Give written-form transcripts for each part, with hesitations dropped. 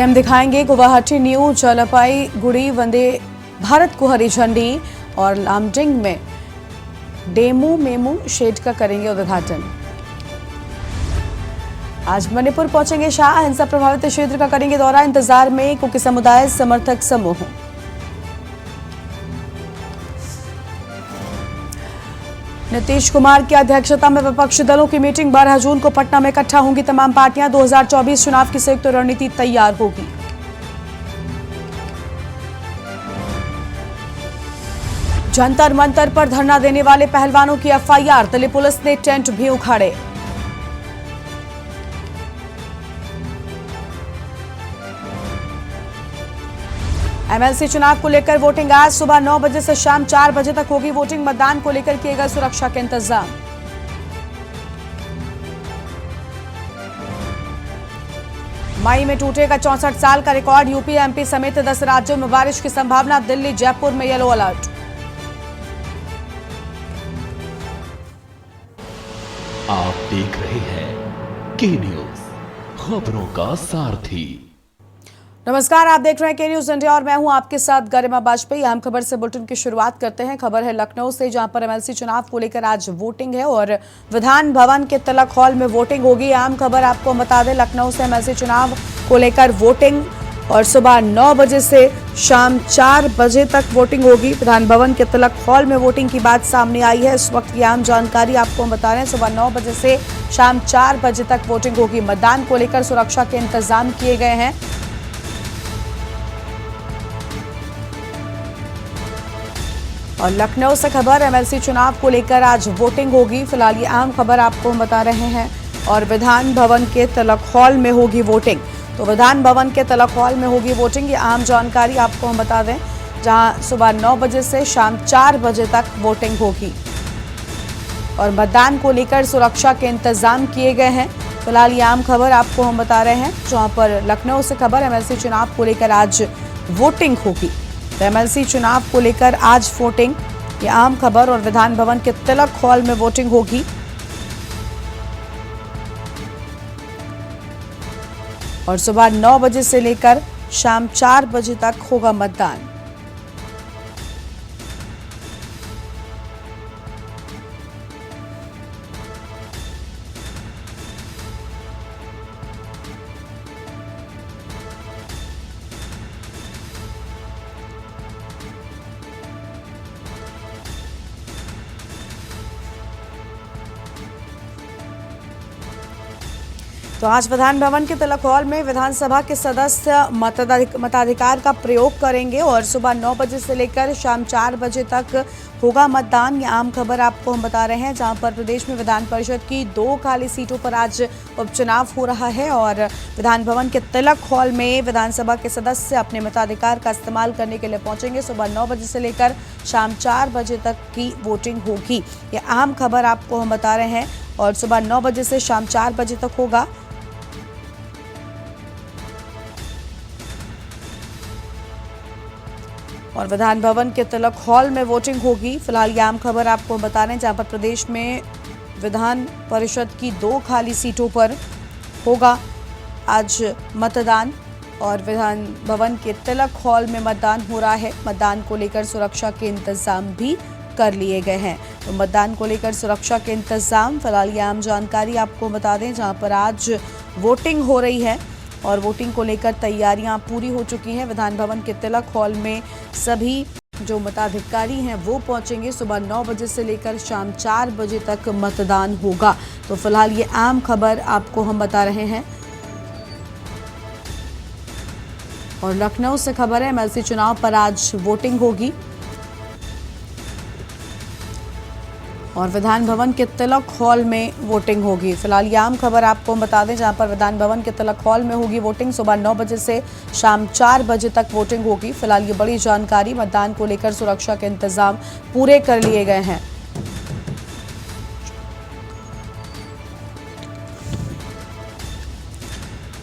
हम दिखाएंगे गुवाहाटी न्यू जलपाईगुड़ी वंदे भारत को हरी झंडी और लामडिंग में डेमू मेमू शेड का करेंगे उद्घाटन। आज मणिपुर पहुंचेंगे शाह, हिंसा प्रभावित क्षेत्र का करेंगे दौरा। इंतजार में कुकी समुदाय समर्थक समूह। नीतीश कुमार की अध्यक्षता में विपक्षी दलों की मीटिंग। 12 जून को पटना में इकट्ठा होंगी तमाम पार्टियां। 2024 चुनाव की संयुक्त रणनीति तैयार होगी। जंतर मंतर पर धरना देने वाले पहलवानों की एफआईआर। दिल्ली पुलिस ने टेंट भी उखाड़े। एमएलसी चुनाव को लेकर वोटिंग आज सुबह 9 बजे से शाम 4 बजे तक होगी वोटिंग। मतदान को लेकर किए गए सुरक्षा के इंतजाम। मई में टूटेगा 64 साल का रिकॉर्ड। यूपी एमपी समेत 10 राज्यों में बारिश की संभावना। दिल्ली जयपुर में येलो अलर्ट। आप देख रहे हैं के न्यूज, खबरों का सारथी। नमस्कार, आप देख रहे हैं के न्यूज इंडिया और मैं हूं आपके साथ गरिमा बाजपेयी। अहम खबर से बुलेटिन की शुरुआत करते हैं। खबर है लखनऊ से, जहां पर एमएलसी चुनाव को लेकर आज वोटिंग है और विधान भवन के तिलक हॉल में वोटिंग होगी। अहम खबर आपको बता दें, लखनऊ से एमएलसी चुनाव को लेकर वोटिंग और सुबह 9 बजे से शाम 4 बजे तक वोटिंग होगी। विधान भवन के तिलक हॉल में वोटिंग की बात सामने आई है। इस वक्त की आम जानकारी आपको हम बता रहे हैं। सुबह 9 बजे से शाम 4 बजे तक वोटिंग होगी। मतदान को लेकर सुरक्षा के इंतजाम किए गए हैं। और लखनऊ से खबर, एमएलसी चुनाव को लेकर आज वोटिंग होगी। फिलहाल ये आम खबर आपको हम बता रहे हैं। और विधान भवन के तिलक हॉल में होगी वोटिंग। तो विधान भवन के तिलक हॉल में होगी वोटिंग, ये आम जानकारी आपको हम बता दें, जहां सुबह 9 बजे से शाम 4 बजे तक वोटिंग होगी। और मतदान को लेकर सुरक्षा के इंतजाम किए गए हैं। फिलहाल ये आम खबर आपको हम बता रहे हैं, जहां पर लखनऊ से खबर, एमएलसी चुनाव को लेकर आज वोटिंग होगी। तो एमएलसी चुनाव को लेकर आज वोटिंग, ये आम खबर। और विधान भवन के तिलक हॉल में वोटिंग होगी। और सुबह 9 बजे से लेकर शाम 4 बजे तक होगा मतदान। तो आज विधान भवन के तिलक हॉल में विधानसभा के सदस्य मताधिकार का प्रयोग करेंगे और सुबह 9 बजे से लेकर शाम 4 बजे तक होगा मतदान। ये आम खबर आपको हम बता रहे हैं, जहां पर प्रदेश में विधान परिषद की 2 खाली सीटों पर आज उपचुनाव हो रहा है। और विधान भवन के तिलक हॉल में विधानसभा के सदस्य अपने मताधिकार का इस्तेमाल करने के लिए पहुंचेंगे। सुबह 9 बजे से लेकर शाम 4 बजे तक की वोटिंग होगी। ये आम खबर आपको हम बता रहे हैं। और सुबह 9 बजे से शाम 4 बजे तक होगा। और विधान भवन के तिलक हॉल में वोटिंग होगी। फिलहाल ये आम खबर आपको बता रहे हैं, जहां पर प्रदेश में विधान परिषद की 2 खाली सीटों पर होगा आज मतदान। और विधान भवन के तिलक हॉल में मतदान हो रहा है। मतदान को लेकर सुरक्षा के इंतजाम भी कर लिए गए हैं। तो मतदान को लेकर सुरक्षा के इंतजाम, फिलहाल ये आम जानकारी आपको बता दें, जहां पर आज वोटिंग हो रही है। और वोटिंग को लेकर तैयारियां पूरी हो चुकी हैं। विधान भवन के तिलक हॉल में सभी जो मताधिकारी हैं वो पहुंचेंगे। सुबह 9 बजे से लेकर शाम 4 बजे तक मतदान होगा। तो फिलहाल ये आम खबर आपको हम बता रहे हैं। और लखनऊ से खबर है, एमएलसी चुनाव पर आज वोटिंग होगी। और विधान भवन के तिलक हॉल में वोटिंग होगी। फिलहाल ये आम खबर आपको हम बता दें, जहां पर विधान भवन के तिलक हॉल में होगी वोटिंग। सुबह 9 बजे से शाम 4 बजे तक वोटिंग होगी। फिलहाल ये बड़ी जानकारी। मतदान को लेकर सुरक्षा के इंतजाम पूरे कर लिए गए हैं।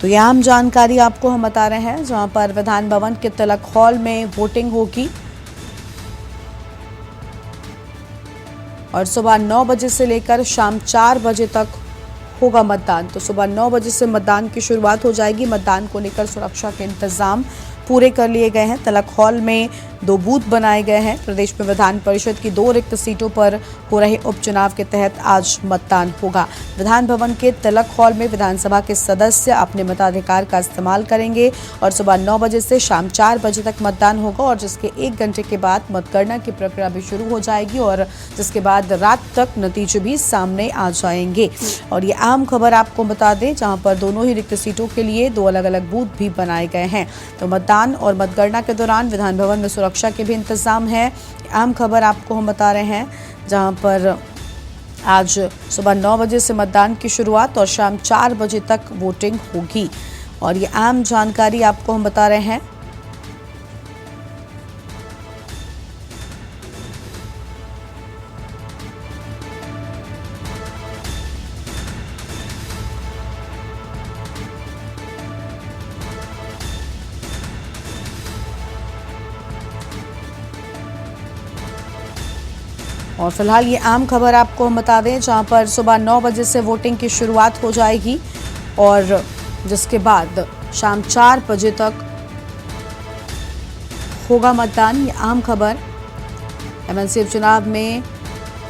तो ये आम जानकारी आपको हम बता रहे हैं, जहां पर विधान भवन के तिलक हॉल में वोटिंग होगी। और सुबह 9 बजे से लेकर शाम 4 बजे तक होगा मतदान। तो सुबह 9 बजे से मतदान की शुरुआत हो जाएगी। मतदान को लेकर सुरक्षा के इंतजाम पूरे कर लिए गए हैं। तलक हॉल में 2 बूथ बनाए गए हैं। प्रदेश में विधान परिषद की 2 रिक्त सीटों पर हो रहे उपचुनाव के तहत आज मतदान होगा। विधान भवन के तलक हॉल में विधानसभा के सदस्य अपने मताधिकार का इस्तेमाल करेंगे और सुबह 9 बजे से शाम 4 बजे तक मतदान होगा और जिसके 1 घंटे के बाद मतगणना की प्रक्रिया भी शुरू हो जाएगी और जिसके बाद रात तक नतीजे भी सामने आ जाएंगे। और ये अहम खबर आपको बता दें, जहां पर दोनों ही रिक्त सीटों के लिए 2 अलग-अलग बूथ भी बनाए गए हैं। तो मतदान और मतगणना के दौरान विधान भवन में सुरक्षा के भी इंतजाम है। अहम खबर आपको हम बता रहे हैं, जहां पर आज सुबह 9 बजे से मतदान की शुरुआत और शाम 4 बजे तक वोटिंग होगी। और ये अहम जानकारी आपको हम बता रहे हैं। और फिलहाल ये आम खबर आपको हम बता दें, जहां पर सुबह 9 बजे से वोटिंग की शुरुआत हो जाएगी और जिसके बाद शाम 4 बजे तक होगा मतदान। ये आम खबर। एमएलसी उपचुनाव में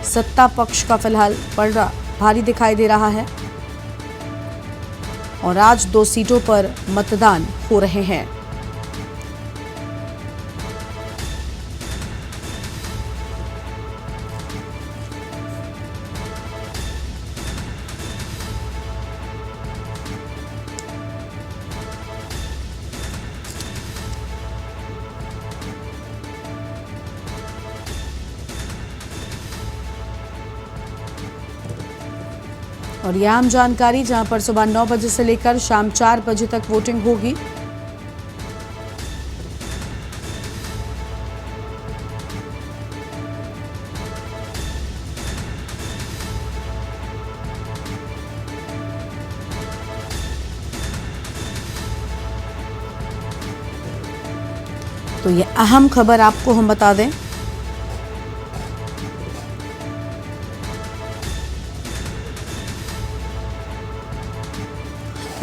सत्ता पक्ष का फिलहाल पलड़ा भारी दिखाई दे रहा है और आज 2 सीटों पर मतदान हो रहे हैं। और ये आम जानकारी, जहां पर सुबह 9 बजे से लेकर शाम 4 बजे तक वोटिंग होगी। तो ये अहम खबर आपको हम बता दें।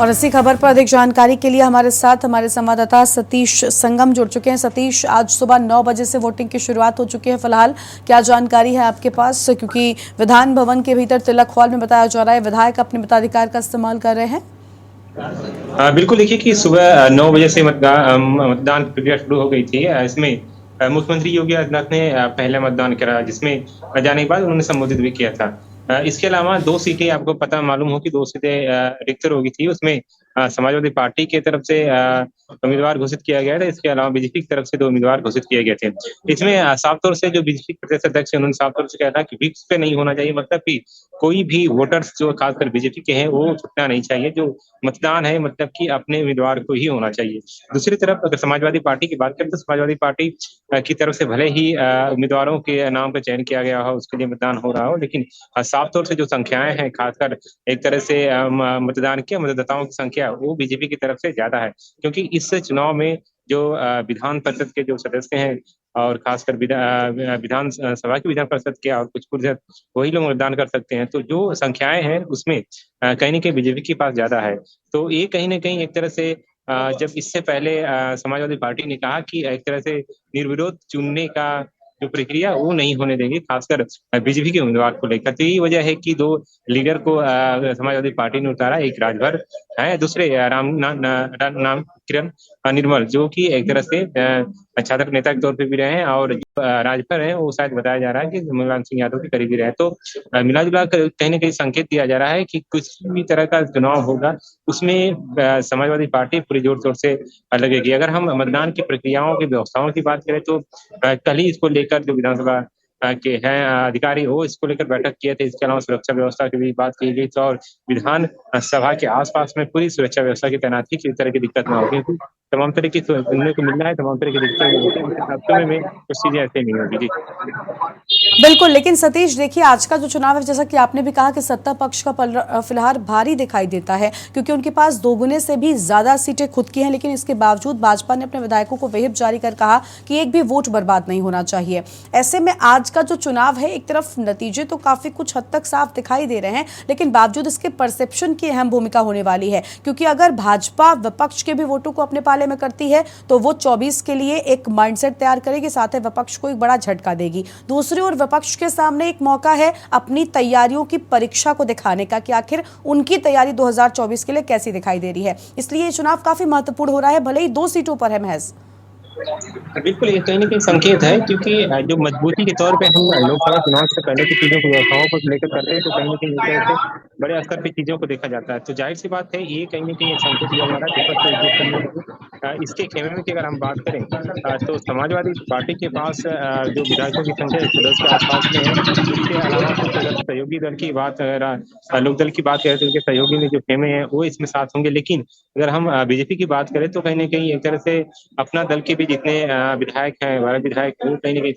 और इसी खबर पर अधिक जानकारी के लिए हमारे साथ हमारे संवाददाता सतीश संगम जुड़ चुके हैं। सतीश, आज सुबह 9 बजे से वोटिंग की शुरुआत हो चुकी है। फिलहाल क्या जानकारी है आपके पास, क्योंकि विधान भवन के भीतर तिलक हॉल में बताया जा रहा है विधायक अपने मताधिकार का इस्तेमाल कर रहे हैं। बिल्कुल, देखिए कि सुबह 9 बजे से मतदान की प्रक्रिया शुरू हो गई थी। इसमें मुख्यमंत्री योगी आदित्यनाथ ने पहला मतदान करा, जिसमें जाने के बाद उन्होंने संबोधित भी किया था। इसके अलावा 2 सीटें आपको पता मालूम हो कि 2 सीटें रिक्त हो गई थी। उसमें समाजवादी पार्टी की तरफ से उम्मीदवार घोषित किया गया था। इसके अलावा बीजेपी की तरफ से 2 उम्मीदवार घोषित किए गए थे। इसमें साफ तौर से जो बीजेपी के प्रदेश अध्यक्ष हैं, उन्होंने साफ तौर से कहा था कि विक्स पे नहीं होना चाहिए, मतलब कि कोई भी वोटर्स जो खासकर बीजेपी के हैं वो छूटना नहीं चाहिए। जो मतदान है मतलब कि अपने उम्मीदवार को ही होना चाहिए। दूसरी तरफ अगर समाजवादी पार्टी की बात करें तो समाजवादी पार्टी की तरफ से भले ही उम्मीदवारों के नाम का चयन किया गया हो, उसके लिए मतदान हो रहा हो, लेकिन साफ तौर से जो संख्याएं हैं, खासकर एक तरह से मतदान के मतदाताओं की संख्या वो बीजेपी की तरफ से ज्यादा है, क्योंकि इस चुनाव में जो विधान परिषद के जो सदस्य हैं और खासकर विधान सभा की विधान परिषद के और कुछ प्रतिशत वही लोग मतदान कर सकते हैं। तो जो संख्याएं हैं उसमें कहीं न कहीं बीजेपी के पास ज्यादा है। तो ये कहीं न कहीं एक तरह से जब इससे पहले समाजवादी पार्टी ने कहा कि एक तरह से निर्विरोध चुनने का जो प्रक्रिया वो नहीं होने देंगे, खासकर बीजेपी के उम्मीदवार को लेकर। तो यही वजह है कि 2 लीडर को समाजवादी पार्टी ने उतारा। एक राजभर है, दूसरे नाम किरण निर्मल, जो कि एक तरह से छात्र नेता के तौर पे भी रहे हैं और जो राजभर है वो शायद बताया जा रहा है कि मुलायम सिंह यादव के करीबी रहे। तो मिला-जुला कर कहीं न कहीं संकेत दिया जा रहा है कि किसी भी तरह का चुनाव होगा उसमें समाजवादी पार्टी पूरी जोर-शोर से लगेगी। अगर हम मतदान की प्रक्रियाओं की व्यवस्थाओं की बात करें तो कल ही इसको लेकर जो विधानसभा के हैं अधिकारी वो इसको लेकर बैठक किए थे। इसके अलावा सुरक्षा व्यवस्था की भी बात की गई थी और विधान सभा के आस-पास में पूरी सुरक्षा व्यवस्था की तैनाती की, इस तरह की दिक्कत ना हो, क्योंकि तमाम तरह की सुनने को मिल रहा है, तमाम तरह की दिक्कतें होती हैं, लेकिन वास्तव में कुछ चीजें ऐसे नहीं होगी। जी। बिल्कुल, लेकिन सतीश देखिए आज का जो चुनाव है जैसा कि आपने भी कहा कि सत्ता पक्ष का फिलहाल भारी दिखाई देता है क्योंकि उनके पास दोगुने से भी ज्यादा सीटें खुद की हैं, लेकिन इसके बावजूद भाजपा ने अपने विधायकों को व्हिप जारी कर कहा कि एक भी वोट बर्बाद नहीं होना चाहिए। ऐसे में आज का जो चुनाव है एक तरफ नतीजे तो काफी कुछ हद तक साफ दिखाई दे रहे हैं, लेकिन बावजूद इसके परसेप्शन की अहम भूमिका होने वाली है क्योंकि अगर भाजपा विपक्ष के भी वोटों को अपने पाले में करती है तो वो 24 के लिए एक माइंडसेट तैयार करेगी, साथ ही विपक्ष को एक बड़ा झटका देगी। दूसरी ओर विपक्ष के सामने एक मौका है अपनी तैयारियों की परीक्षा को दिखाने का कि आखिर उनकी तैयारी 2024 के लिए कैसी दिखाई दे रही है। इसलिए ये चुनाव काफी महत्वपूर्ण हो रहा है, भले ही 2 सीटों पर है महज। बिल्कुल, ये कहीं न कहीं संकेत है क्योंकि जो मजबूती के तौर पे हम लोकसभा चुनाव से पहले की चीज़ों को व्यवस्थाओं को लेकर करते हैं, तो कहीं न कहीं एक तरह से बड़े स्तर पे चीज़ों को देखा जाता है। तो ज़ाहिर-सी बात है, ये कहीं न कहीं एक संकेत दिया जा रहा है विपक्ष को एकजुट करने के लिए। इसके खेमे में की अगर हम बात करें तो समाजवादी पार्टी के पास जो विधायकों की संख्या 110 के आस-पास में है। इसके अलावा कुछ अगर सहयोगी दल की बात अगर लोकदल की बात करें तो उनके सहयोगी में जो खेमे हैं, वो इसमें साथ होंगे। लेकिन अगर हम बीजेपी की बात करें तो कहीं न कहीं एक तरह से अपना दल के भी जितने विधायक हैं, 12 विधायक वो कहीं न कहीं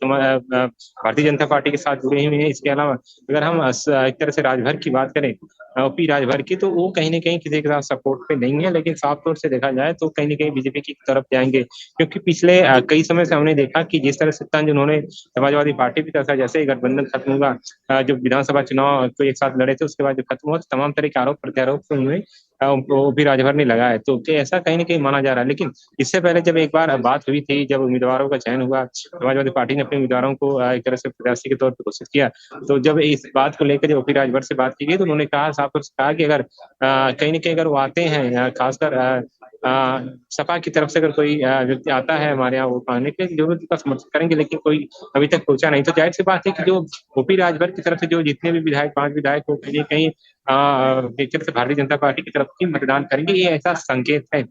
भारतीय जनता पार्टी के साथ जुड़े हुए हैं। इसके अलावा अगर हम एक तरह से राजभर की बात करें ओपी राजभर की तो वो कहीं न कहीं किसी के साथ सपोर्ट पे नहीं है, लेकिन साफ तौर से देखा जाए तो कहीं न कहीं बीजेपी की तरफ जाएँगे। क्योंकि पिछले कई समय से हमने देखा कि जिस तरह से तंज उन्होंने समाजवादी पार्टी की तरफ से जैसे ही गठबंधन खत्म हुआ जो विधानसभा चुनाव को एक साथ लड़े थे उसके बाद जो खत्म हुआ तो तमाम तरह के आरोप प्रत्यारोप हुए वो भी राजभर ने लगाया है। तो ऐसा कहीं न कहीं माना जा रहा है। लेकिन इससे पहले जब एक बार बात हुई थी, जब उम्मीदवारों का चयन हुआ, समाजवादी पार्टी ने अपने उम्मीदवारों को एक तरह से प्रत्याशी के तौर पे घोषित किया। तो जब इस बात को लेकर जब ओपी राजभर से बात की गई तो उन्होंने कहा साफ तौर से कहा कि अगर कहीं न कहीं अगर वो आते हैं खासकर सपा की तरफ से अगर कोई व्यक्ति आता है हमारे यहाँ वोट माँगने के लिए ज़रूर उसका समर्थन करेंगे, लेकिन कोई अभी तक पहुँचा नहीं। तो ज़ाहिर-सी बात है कि जो ओपी राजभर की तरफ से जो जितने भी विधायक 5 विधायक वो कहीं न कहीं एक तरह से भारतीय जनता पार्टी की तरफ ही मतदान करेंगे, ये ऐसा संकेत है।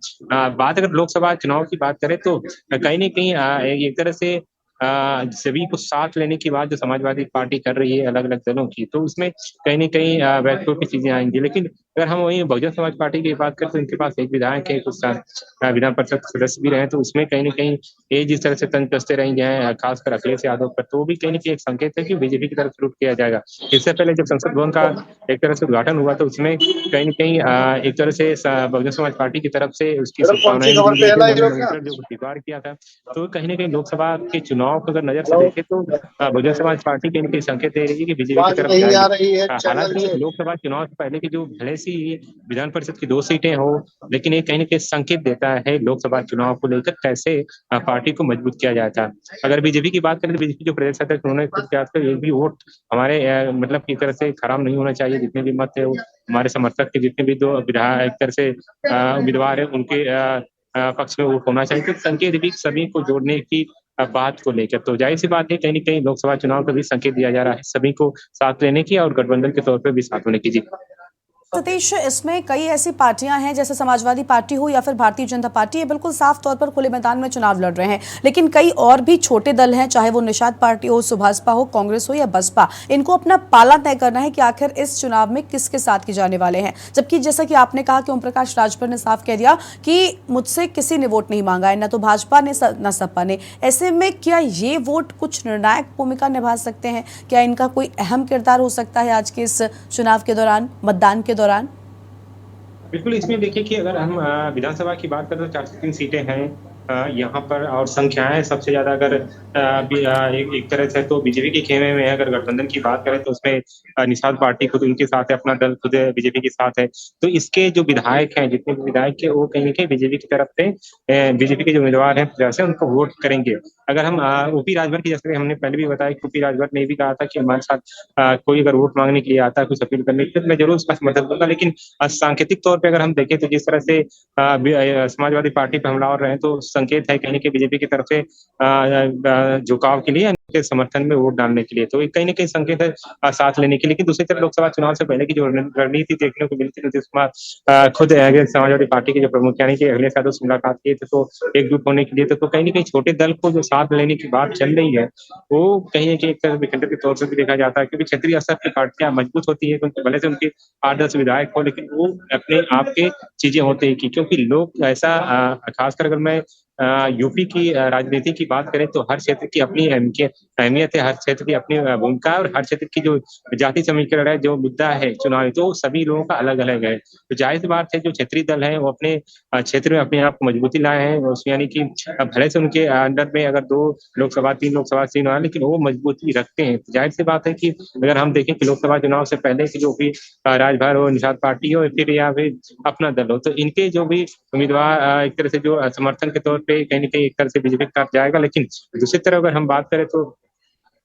बात अगर लोकसभा चुनाव की बात करें तो कहीं न कहीं एक तरह से सभी को साथ लेने की बात जो समाजवादी पार्टी कर रही है अलग-अलग दलों की, तो उसमें कहीं न कहीं वैकल्पिक चीज़ें आएँगी। लेकिन अगर हम वहीं बहुजन समाज पार्टी की बात करें तो इनके पास एक विधायक है, कुछ विधान परिषद सदस्य भी रहे, तो उसमें कहीं न कहीं ये जिस तरह से तंज कसते रहे हैं, खासकर अखिलेश यादव पर, तो वो भी कहीं न कहीं एक संकेत है कि बीजेपी की तरफ से रुख किया जाएगा। इससे पहले जब संसद भवन का एक तरह से उद्घाटन हुआ तो उसमें कहीं न कहीं एक तरह से बहुजन समाज पार्टी की तरफ से उसकी शुभकामनाएँ दी गई थी, जो स्वीकार किया था। तो कहीं न कहीं लोकसभा के चुनाव को अगर नज़र से देखें तो बहुजन समाज पार्टी कहीं न कहीं संकेत दे रही है कि बीजेपी की तरफ जाएगी। हालाँकि लोकसभा चुनाव से पहले की जो भले से ही विधान परिषद की 2 सीटें हो, लेकिन ये कहीं न कहीं संकेत देता है लोकसभा चुनाव को लेकर कैसे पार्टी को मजबूत किया जाता है। अगर बीजेपी की बात करें तो बीजेपी जो प्रदेश अध्यक्ष उन्होंने खुद कहा था एक भी वोट हमारे मतलब की तरफ से खराब नहीं होना चाहिए, जितने भी मत है वो हमारे समर्थक के जितने भी 2 एक तरह से उम्मीदवार हैं उनके पक्ष में वोट होना चाहिए। तो संकेत भी सभी को जोड़ने की बात को लेकर तो ज़ाहिर-सी बात है कहीं न कहीं लोकसभा चुनाव का भी संकेत दिया जा रहा है सभी को साथ लेने की और गठबंधन के तौर पे भी साथ होने की। जी। सतीश, इसमें कई ऐसी पार्टियां हैं जैसे समाजवादी पार्टी हो या फिर भारतीय जनता पार्टी, ये बिल्कुल साफ तौर पर खुले मैदान में चुनाव लड़ रहे हैं, लेकिन कई और भी छोटे दल हैं, चाहे वो निषाद पार्टी हो, सुभाषपा हो, कांग्रेस हो या बसपा। इनको अपना पाला तय करना है कि आखिर इस चुनाव में किसके साथ की जाने वाले हैं। जबकि जैसा कि आपने कहा कि ओम प्रकाश राजभर ने साफ कह दिया कि मुझसे किसी ने वोट नहीं मांगा है, न तो भाजपा ने न सपा ने। ऐसे में क्या ये वोट कुछ निर्णायक भूमिका निभा सकते हैं? क्या इनका कोई अहम किरदार हो सकता है आज के इस चुनाव के दौरान, मतदान के दौरान? बिल्कुल, इसमें देखिए कि अगर हम विधानसभा की बात करें तो 4 से 3 सीटें हैं यहाँ पर और संख्याएँ सबसे ज़्यादा अगर एक तरह से तो बीजेपी के खेमे में है। अगर गठबंधन की बात करें तो उसमें निषाद पार्टी खुद उनके साथ है, अपना दल खुद बीजेपी के साथ है। तो इसके जो विधायक हैं, जितने भी विधायक हैं वो कहीं न कहीं बीजेपी की तरफ से बीजेपी के जो उम्मीदवार हैं प्रत्याशी उनको वोट करेंगे। अगर हम ओपी राजभर की जैसे हमने पहले भी बताया कि ओपी राजभर ने भी कहा था कि हमारे साथ कोई अगर वोट माँगने के लिए आता है, कुछ अपील करने के लिए तो मैं ज़रूर उसका समर्थन करूँगा। लेकिन सांकेतिक तौर पे अगर हम देखें तो जिस तरह से समाजवादी पार्टी पे हमलावर रहे तो संकेत है कहीं न कहीं बीजेपी की तरफ से झुकाव के लिए उनके समर्थन में वोट डालने के लिए। तो ये कहीं न कहीं संकेत है साथ लेने के लिए। लेकिन दूसरी तरफ लोकसभा चुनाव से पहले की जो रणनीति देखने को मिलती है नीतीश कुमार खुद समाजवादी पार्टी के जो प्रमुख यानी कि अखिलेश यादव से मुलाकात किए थे तो एकजुट होने के लिए तो कहीं न कहीं छोटे दल को जो साथ लेने की बात चल रही है, वो कहीं न कहीं एक तरह विखंडन के तौर से भी देखा जाता है क्योंकि क्षेत्रीय स्तर की पार्टियाँ मजबूत होती है क्योंकि भले से उनके 8-10 विधायक हो लेकिन वो अपने आप के चीज़ें होती हैं कि क्योंकि लोग ऐसा खासकर अगर मैं यूपी की राजनीति की बात करें तो हर क्षेत्र की अपनी अहमियत है, हर क्षेत्र की अपनी भूमिका है और हर क्षेत्र की जो जाति समीकरण है, जो मुद्दा है चुनावी, तो सभी लोगों का अलग-अलग है। तो ज़ाहिर-सी बात है जो क्षेत्रीय दल हैं वो अपने क्षेत्र में अपने आप को मजबूती लाए हैं, उस यानी कि भले से उनके अंडर में अगर 2 लोकसभा, 3 लोकसभा सीट आए, लेकिन वो मजबूती रखते हैं। तो ज़ाहिर-सी बात है कि अगर हम देखें कि लोकसभा चुनाव से पहले की जो भी राजभर हो, निषाद पार्टी हो फिर या फिर अपना दल हो, तो इनके जो भी उम्मीदवार एक तरह से जो समर्थन के तौर पे कहीं न कहीं एक तरह से बीजेपी के साथ जाएगा। लेकिन दूसरी तरफ अगर हम बात करें तो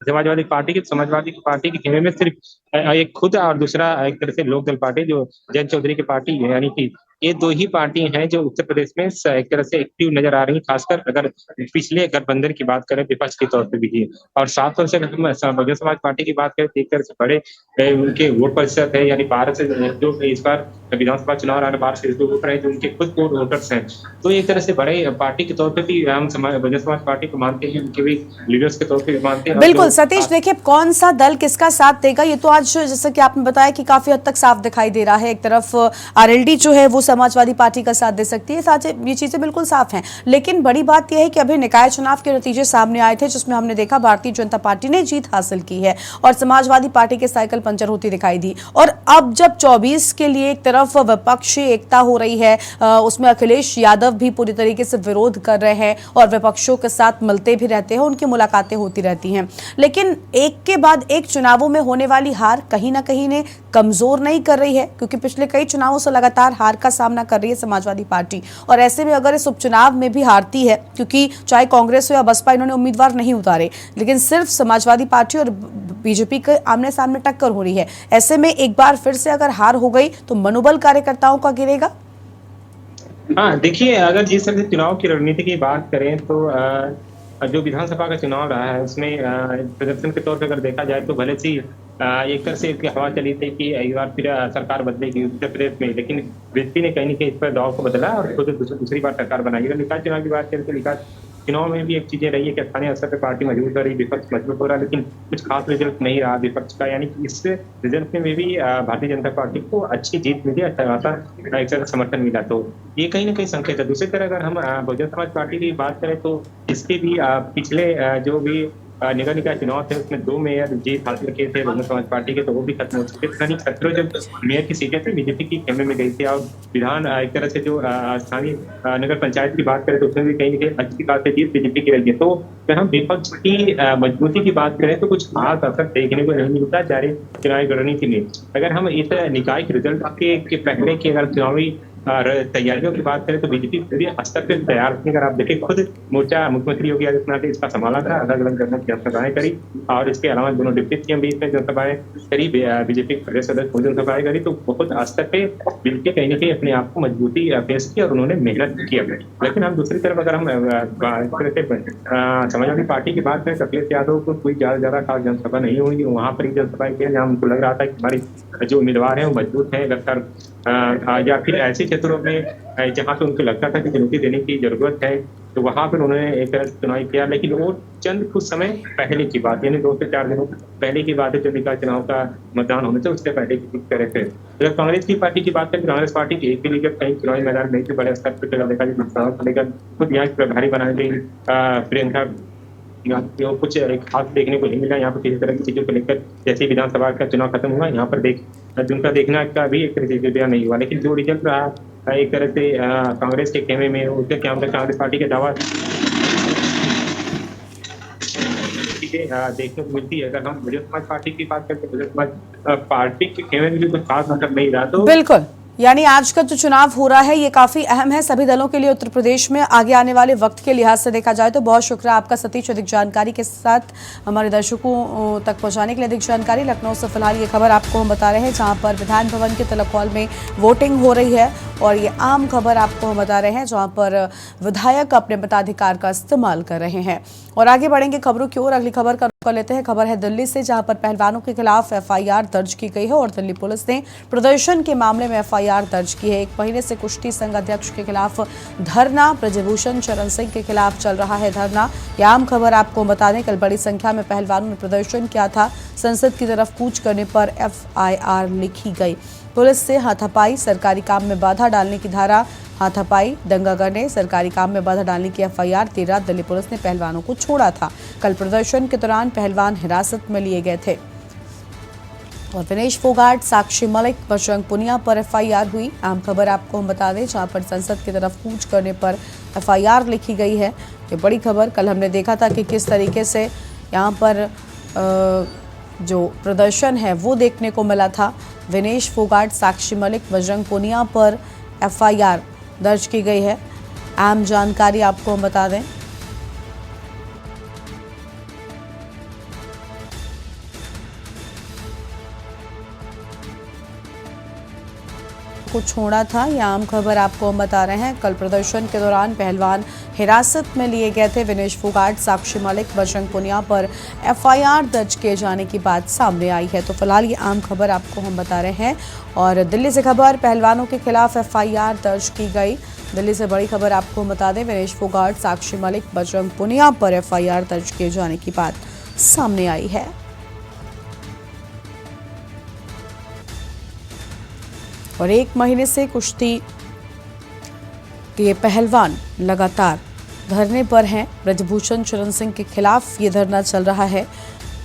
समाजवादी पार्टी के खेमे में सिर्फ एक खुद और दूसरा एक तरह से लोकदल पार्टी जो जयंत चौधरी की पार्टी है, यानी कि ये 2 ही पार्टी हैं जो उत्तर प्रदेश में एक तरह से एक्टिव नज़र आ रही हैं, खासकर अगर पिछले गठबंधन की बात करें विपक्ष के तौर पे भी। और साफ तौर से अगर हम बहुजन समाज पार्टी की बात करें तो एक तरह से बड़े उनके वोट प्रतिशत है, यानी 12 से जो इस बार विधानसभा चुनाव आ रहा है 12 से जो वोट रहे जो उनके खुद को वोटर्स हैं। तो एक तरह से बड़े पार्टी के तौर पे भी हम बहुजन समाज पार्टी को मानते हैं, उनके भी लीडर्स के तौर पे भी मानते हैं। बिल्कुल सतीश, देखिए कौन सा दल किसका साथ देगा ये तो आज जैसे कि आपने बताया कि काफी हद तक साफ दिखाई दे रहा है। एक तरफ आरएलडी जो है वो समाजवादी पार्टी का साथ दे सकती है, साथ ये चीजें बिल्कुल साफ हैं। लेकिन बड़ी बात यह है कि अभी निकाय चुनाव के नतीजे सामने आए थे जिसमें हमने देखा भारतीय जनता पार्टी ने जीत हासिल की है और समाजवादी पार्टी के साइकिल पंचर होती दिखाई दी। और अब जब 24 के लिए एक तरफ विपक्षी एकता हो रही है, उसमें अखिलेश यादव भी पूरी तरीके से विरोध कर रहे हैं और विपक्षों के साथ मिलते भी रहते हैं, उनकी मुलाकातें होती रहती हैं। लेकिन एक के बाद एक चुनावों में होने वाली हार कहीं ना कहीं ने कमजोर नहीं कर रही है, क्योंकि पिछले कई चुनावों से लगातार हार का सामना कर रही है समाजवादी पार्टी। और ऐसे में अगर इस उपचुनाव में भी हारती है, क्योंकि चाहे कांग्रेस हो या बसपा इन्होंने उम्मीदवार नहीं उतारे, लेकिन सिर्फ समाजवादी पार्टी और बीजेपी के आमने सामने टक्कर हो रही है। ऐसे में एक बार फिर से अगर हार हो गई तो मनोबल कार्यकर्ताओं का गिरेगा। हाँ, देखिए अगर जिस तरह से चुनाव की रणनीति की बात करें तो जो विधानसभा का चुनाव रहा है उसमें प्रदर्शन के तौर पे अगर देखा जाए तो भले से एक तरह से इसकी हवा चली थी कि एक बार फिर सरकार बदलेगी उत्तर प्रदेश में, लेकिन बीजेपी ने कहीं न कहीं इस पर दाव को बदला और खुद दूसरी बार सरकार बनाई। अगर निकाय चुनाव की बात करें तो निकाय चुनाव में भी एक चीजें रही है कि स्थानीय स्तर पर पार्टी मजबूत हो रही, विपक्ष मजबूत हो रहा, लेकिन कुछ खास रिजल्ट नहीं रहा विपक्ष का, यानी कि इस रिजल्ट में भी भारतीय जनता पार्टी को अच्छी जीत मिली, अच्छा समर्थन मिला। तो ये कहीं ना कहीं संकेत है। दूसरी तरह अगर हम बहुजन समाज पार्टी की बात करें तो इसके भी पिछले जो भी निगम निकाय चुनाव थे उसमें 2 मेयर जीत हासिल किए थे बहुजन समाज पार्टी के, तो वो भी खत्म हो चुके थे। यानी 17 जब मेयर की सीटें थी बीजेपी की खेमे में गई थी। और विधान एक तरह से जो स्थानीय नगर पंचायत की बात करें तो उसमें भी कहीं ना कहीं अच्छी खासी जीत बीजेपी की रही है। तो अगर हम विपक्ष की मजबूती की बात करें तो कुछ खास असर देखने को नहीं मिलता जारी चुनावी रणनीति में। अगर हम इस निकाय के रिजल्ट के पहले की अगर चुनावी तैयारियों की बात करें तो बीजेपी पूरी स्तर पर तैयार थी। अगर आप देखें खुद मोर्चा मुख्यमंत्री योगी आदित्यनाथ ने इसका संभाला था, अलग अलग जगह की जनसभाएं करी और इसके अलावा दोनों डिप्टी सीएम भी इसमें जनसभाएं करी, बीजेपी प्रदेश सदस्य जनसभाएं करी। तो बहुत स्तर पे बीजेपी कहीं ना कहीं अपने आप को मजबूती पेश की और उन्होंने मेहनत की। लेकिन हम दूसरी तरफ अगर हम समाजवादी पार्टी की बात करें, अखिलेश यादव को कोई ज्यादा खास जनसभा नहीं हुई, वहां पर ही जनसभाएं की जहाँ उनको लग रहा था कि हमारी जो उम्मीदवार है वो मजबूत है, लगातार या फिर ऐसे क्षेत्रों में जहाँ पे उनको लगता था कि चुनौती देने की जरूरत है, तो वहां पर उन्होंने एक तरह से चुनाव किया। लेकिन वो चंद कुछ समय पहले की बात, यानी 2 से 4 दिनों पहले की बात है जब निकाय चुनाव का मतदान होने से उससे पहले की कर रहे थे। अगर कांग्रेस की पार्टी की बात करें, कांग्रेस पार्टी की एक भी लीडर कहीं चुनावी मैदान नहीं थे, बड़े स्तर पर देखा जाए खुद यहाँ प्रभारी बनाई गई प्रियंका, कुछ खास देखने को नहीं मिला यहाँ पर किसी तरह की चीजों को लेकर। जैसे विधानसभा का चुनाव खत्म हुआ यहाँ पर उनका देखना का भी एक तरह से नहीं हुआ। लेकिन जो रिजल्ट रहा एक तरह से कांग्रेस के खेमे में उसके क्या कांग्रेस पार्टी के दावा देखने को मिलती है। अगर हम बहुजन समाज पार्टी की बात करते हैं, बहुजन समाज पार्टी के खेमे में भी कुछ खास मतलब नहीं रहा। तो बिल्कुल, यानी आज का जो चुनाव हो रहा है ये काफी अहम है सभी दलों के लिए उत्तर प्रदेश में आगे आने वाले वक्त के लिहाज से देखा जाए तो। बहुत शुक्रिया आपका सतीश, अधिक जानकारी के साथ हमारे दर्शकों तक पहुंचाने के लिए। अधिक जानकारी लखनऊ से फिलहाल ये खबर आपको हम बता रहे हैं जहां पर विधान भवन के तलब हॉल में वोटिंग हो रही है और ये आम खबर आपको हम बता रहे हैं जहां पर विधायक अपने मताधिकार का इस्तेमाल कर रहे हैं। और आगे बढ़ेंगे खबरों की ओर। अगली खबर का रुख कर लेते हैं। खबर है दिल्ली से जहां पर पहलवानों के खिलाफ एफआईआर दर्ज की गई है और दिल्ली पुलिस ने प्रदर्शन के मामले में एफआईआर दर्ज की है। 1 महीने से कुश्ती संघ अध्यक्ष के खिलाफ धरना, ब्रजभूषण चरण सिंह के खिलाफ चल रहा है धरना। यह आम खबर आपको बता दें, कल बड़ी संख्या में पहलवानों ने प्रदर्शन किया था। संसद की तरफ कूच करने पर एफआईआर लिखी गई। पुलिस से हाथापाई, सरकारी काम में बाधा डालने की धारा, हाथापाई, दंगा करने, सरकारी काम में बाधा डालने की एफआईआर। देर रात दिल्ली पुलिस ने पहलवानों को छोड़ा था। कल प्रदर्शन के दौरान पहलवान हिरासत में लिए गए थे। और विनेश फोगाट, साक्षी मलिक, बजरंग पुनिया पर एफआईआर हुई। आम खबर आपको हम बता दें, जहां पर संसद की तरफ कूच करने पर एफआईआर लिखी गई है। ये बड़ी खबर। कल हमने देखा था कि किस तरीके से यहां पर जो प्रदर्शन है वो देखने को मिला था। विनेश फोगाट, साक्षी मलिक, बजरंग पुनिया पर एफआईआर दर्ज की गई है। अहम जानकारी आपको हम बता दें, को छोड़ा था। यह आम खबर आपको हम बता रहे हैं। कल प्रदर्शन के दौरान पहलवान हिरासत में लिए गए थे। विनेश फोगाट, साक्षी मलिक, बजरंग पुनिया पर एफआईआर दर्ज किए जाने की बात सामने आई है। तो फिलहाल ये आम खबर आपको हम बता रहे हैं। और दिल्ली से खबर, पहलवानों के खिलाफ एफआईआर दर्ज की गई। दिल्ली से बड़ी खबर आपको हम बता दें, विनेश फोगाट, साक्षी मलिक, बजरंग पुनिया पर एफआईआर दर्ज किए जाने की बात सामने आई है। और 1 महीने से कुश्ती के पहलवान लगातार धरने पर हैं। ब्रजभूषण शरण सिंह के खिलाफ ये धरना चल रहा है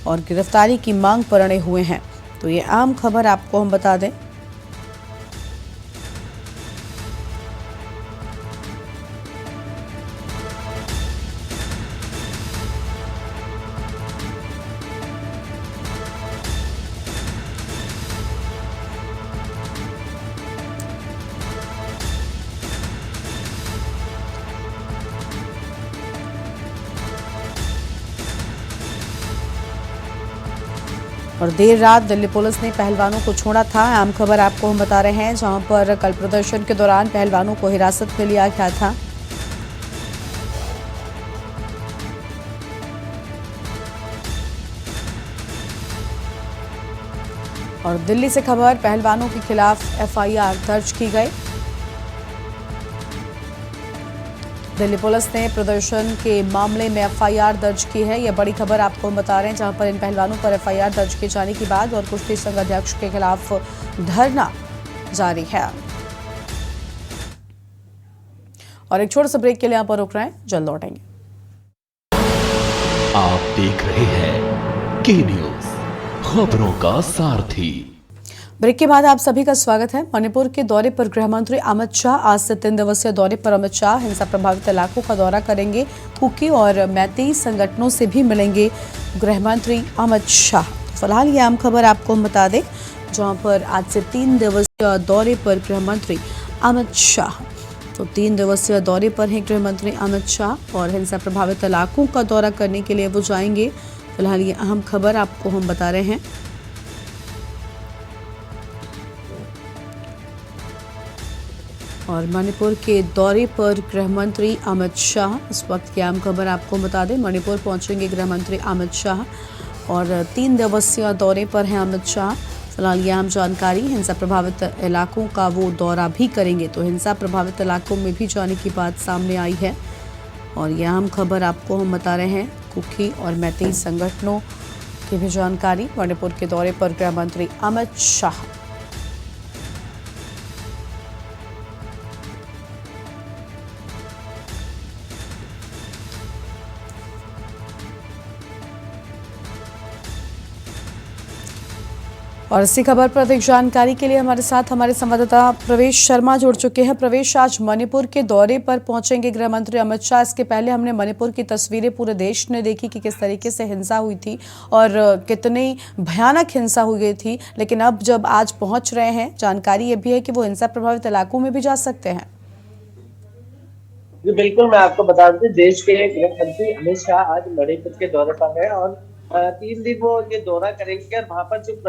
और गिरफ्तारी की मांग पर अड़े हुए हैं। तो ये आम खबर आपको हम बता दें। और देर रात दिल्ली पुलिस ने पहलवानों को छोड़ा था। आम खबर आपको हम बता रहे हैं, जहां पर कल प्रदर्शन के दौरान पहलवानों को हिरासत में लिया गया था। और दिल्ली से खबर, पहलवानों के खिलाफ एफआईआर दर्ज की गई। दिल्ली पुलिस ने प्रदर्शन के मामले में एफआईआर दर्ज की है। यह बड़ी खबर आपको हम बता रहे हैं, जहां पर इन पहलवानों पर एफआईआर दर्ज किए जाने के बाद और कुश्ती संघ अध्यक्ष के खिलाफ धरना जारी है। और एक छोटे से ब्रेक के लिए यहाँ पर रुक रहे हैं, जल्द लौटेंगे। आप देख रहे हैं के न्यूज, खबरों का सारथी। ब्रेक के बाद आप सभी का स्वागत है। मणिपुर के दौरे पर गृह मंत्री अमित शाह आज से 3 दिवसीय दौरे पर। अमित शाह हिंसा प्रभावित इलाकों का दौरा करेंगे। कुकी और मैतेई संगठनों से भी मिलेंगे गृह मंत्री अमित शाह। फिलहाल ये आम खबर आपको हम बता दें, जहां पर आज से 3 दिवसीय दौरे पर गृह मंत्री अमित शाह। तो 3 दिवसीय दौरे पर हैं गृह मंत्री अमित शाह और हिंसा प्रभावित इलाकों का दौरा करने के लिए वो जाएंगे। फिलहाल ये अहम खबर आपको हम बता रहे हैं। और मणिपुर के दौरे पर गृह मंत्री अमित शाह, इस वक्त की आम खबर आपको बता दें, मणिपुर पहुंचेंगे गृह मंत्री अमित शाह और 3 दिवसीय दौरे पर हैं अमित शाह। फिलहाल ये आम जानकारी, हिंसा प्रभावित इलाकों का वो दौरा भी करेंगे। तो हिंसा प्रभावित इलाकों में भी जाने की बात सामने आई है। और ये आम खबर आपको हम बता रहे हैं, कुकी और मैतेई संगठनों की भी जानकारी। मणिपुर के दौरे पर गृह मंत्री अमित शाह। और इसी खबर पर अधिक जानकारी के लिए हमारे साथ हमारे संवाददाता प्रवेश शर्मा जुड़ चुके हैं। प्रवेश, आज मणिपुर के दौरे पर पहुंचेंगे गृह मंत्री अमित शाह। इसके पहले हमने मणिपुर की तस्वीरें पूरे देश ने देखी कि किस तरीके से हिंसा हुई थी और कितनी भयानक हिंसा हुई थी। लेकिन अब जब आज पहुंच रहे हैं, जानकारी ये भी है कि वो हिंसा प्रभावित इलाकों में भी जा सकते हैं। जी बिल्कुल, मैं आपको बता दूं, देश के गृह मंत्री अमित शाह आज मणिपुर के दौरे पर हैं और 3 दिन वो ये दौरा करेंगे और वहाँ पर जो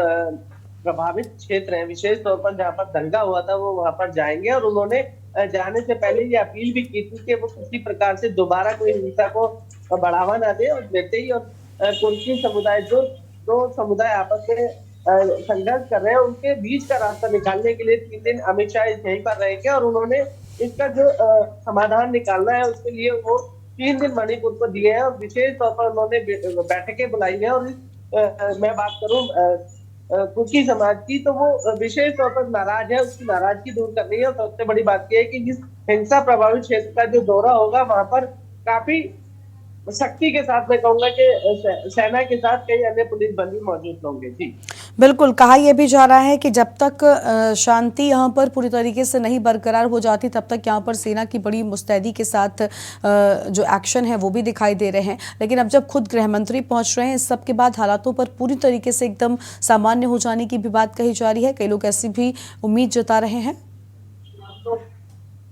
प्रभावित क्षेत्र है, विशेष तौर पर जहाँ पर दंगा हुआ था, वो वहाँ पर जाएंगे। और उन्होंने जाने से पहले ये अपील भी की थी कि वो किसी प्रकार से दोबारा कोई हिंसा को बढ़ावा ना दे। और मैतेई और कुकी समुदाय, जो दो समुदाय आपस में संघर्ष कर रहे हैं, उनके बीच का रास्ता निकालने के लिए 3 दिन अमित शाह यहीं पर रहेंगे। और उन्होंने इसका जो समाधान निकालना है, उसके लिए वो 3 दिन मणिपुर को दिए हैं और विशेष तौर पर उन्होंने बैठकें बुलाई हैं। और मैं बात करूं कुकी समाज की, तो वो विशेष तौर पर नाराज है, उसकी नाराजगी दूर करनी है। और सबसे बड़ी बात यह है कि जिस हिंसा प्रभावित क्षेत्र का जो दौरा होगा वहां पर काफी सख्ती के साथ, मैं कहूंगा कि सेना के साथ कई अन्य पुलिस बल भी मौजूद होंगे। जी बिल्कुल, कहा यह भी जा रहा है कि जब तक शांति यहाँ पर पूरी तरीके से नहीं बरकरार हो जाती तब तक यहाँ पर सेना की बड़ी मुस्तैदी के साथ जो एक्शन है वो भी दिखाई दे रहे हैं। लेकिन अब जब खुद गृह मंत्री पहुंच रहे हैं, इस सब के बाद हालातों पर पूरी तरीके से एकदम सामान्य हो जाने की भी बात कही जा रही है। कई लोग ऐसी भी उम्मीद जता रहे हैं।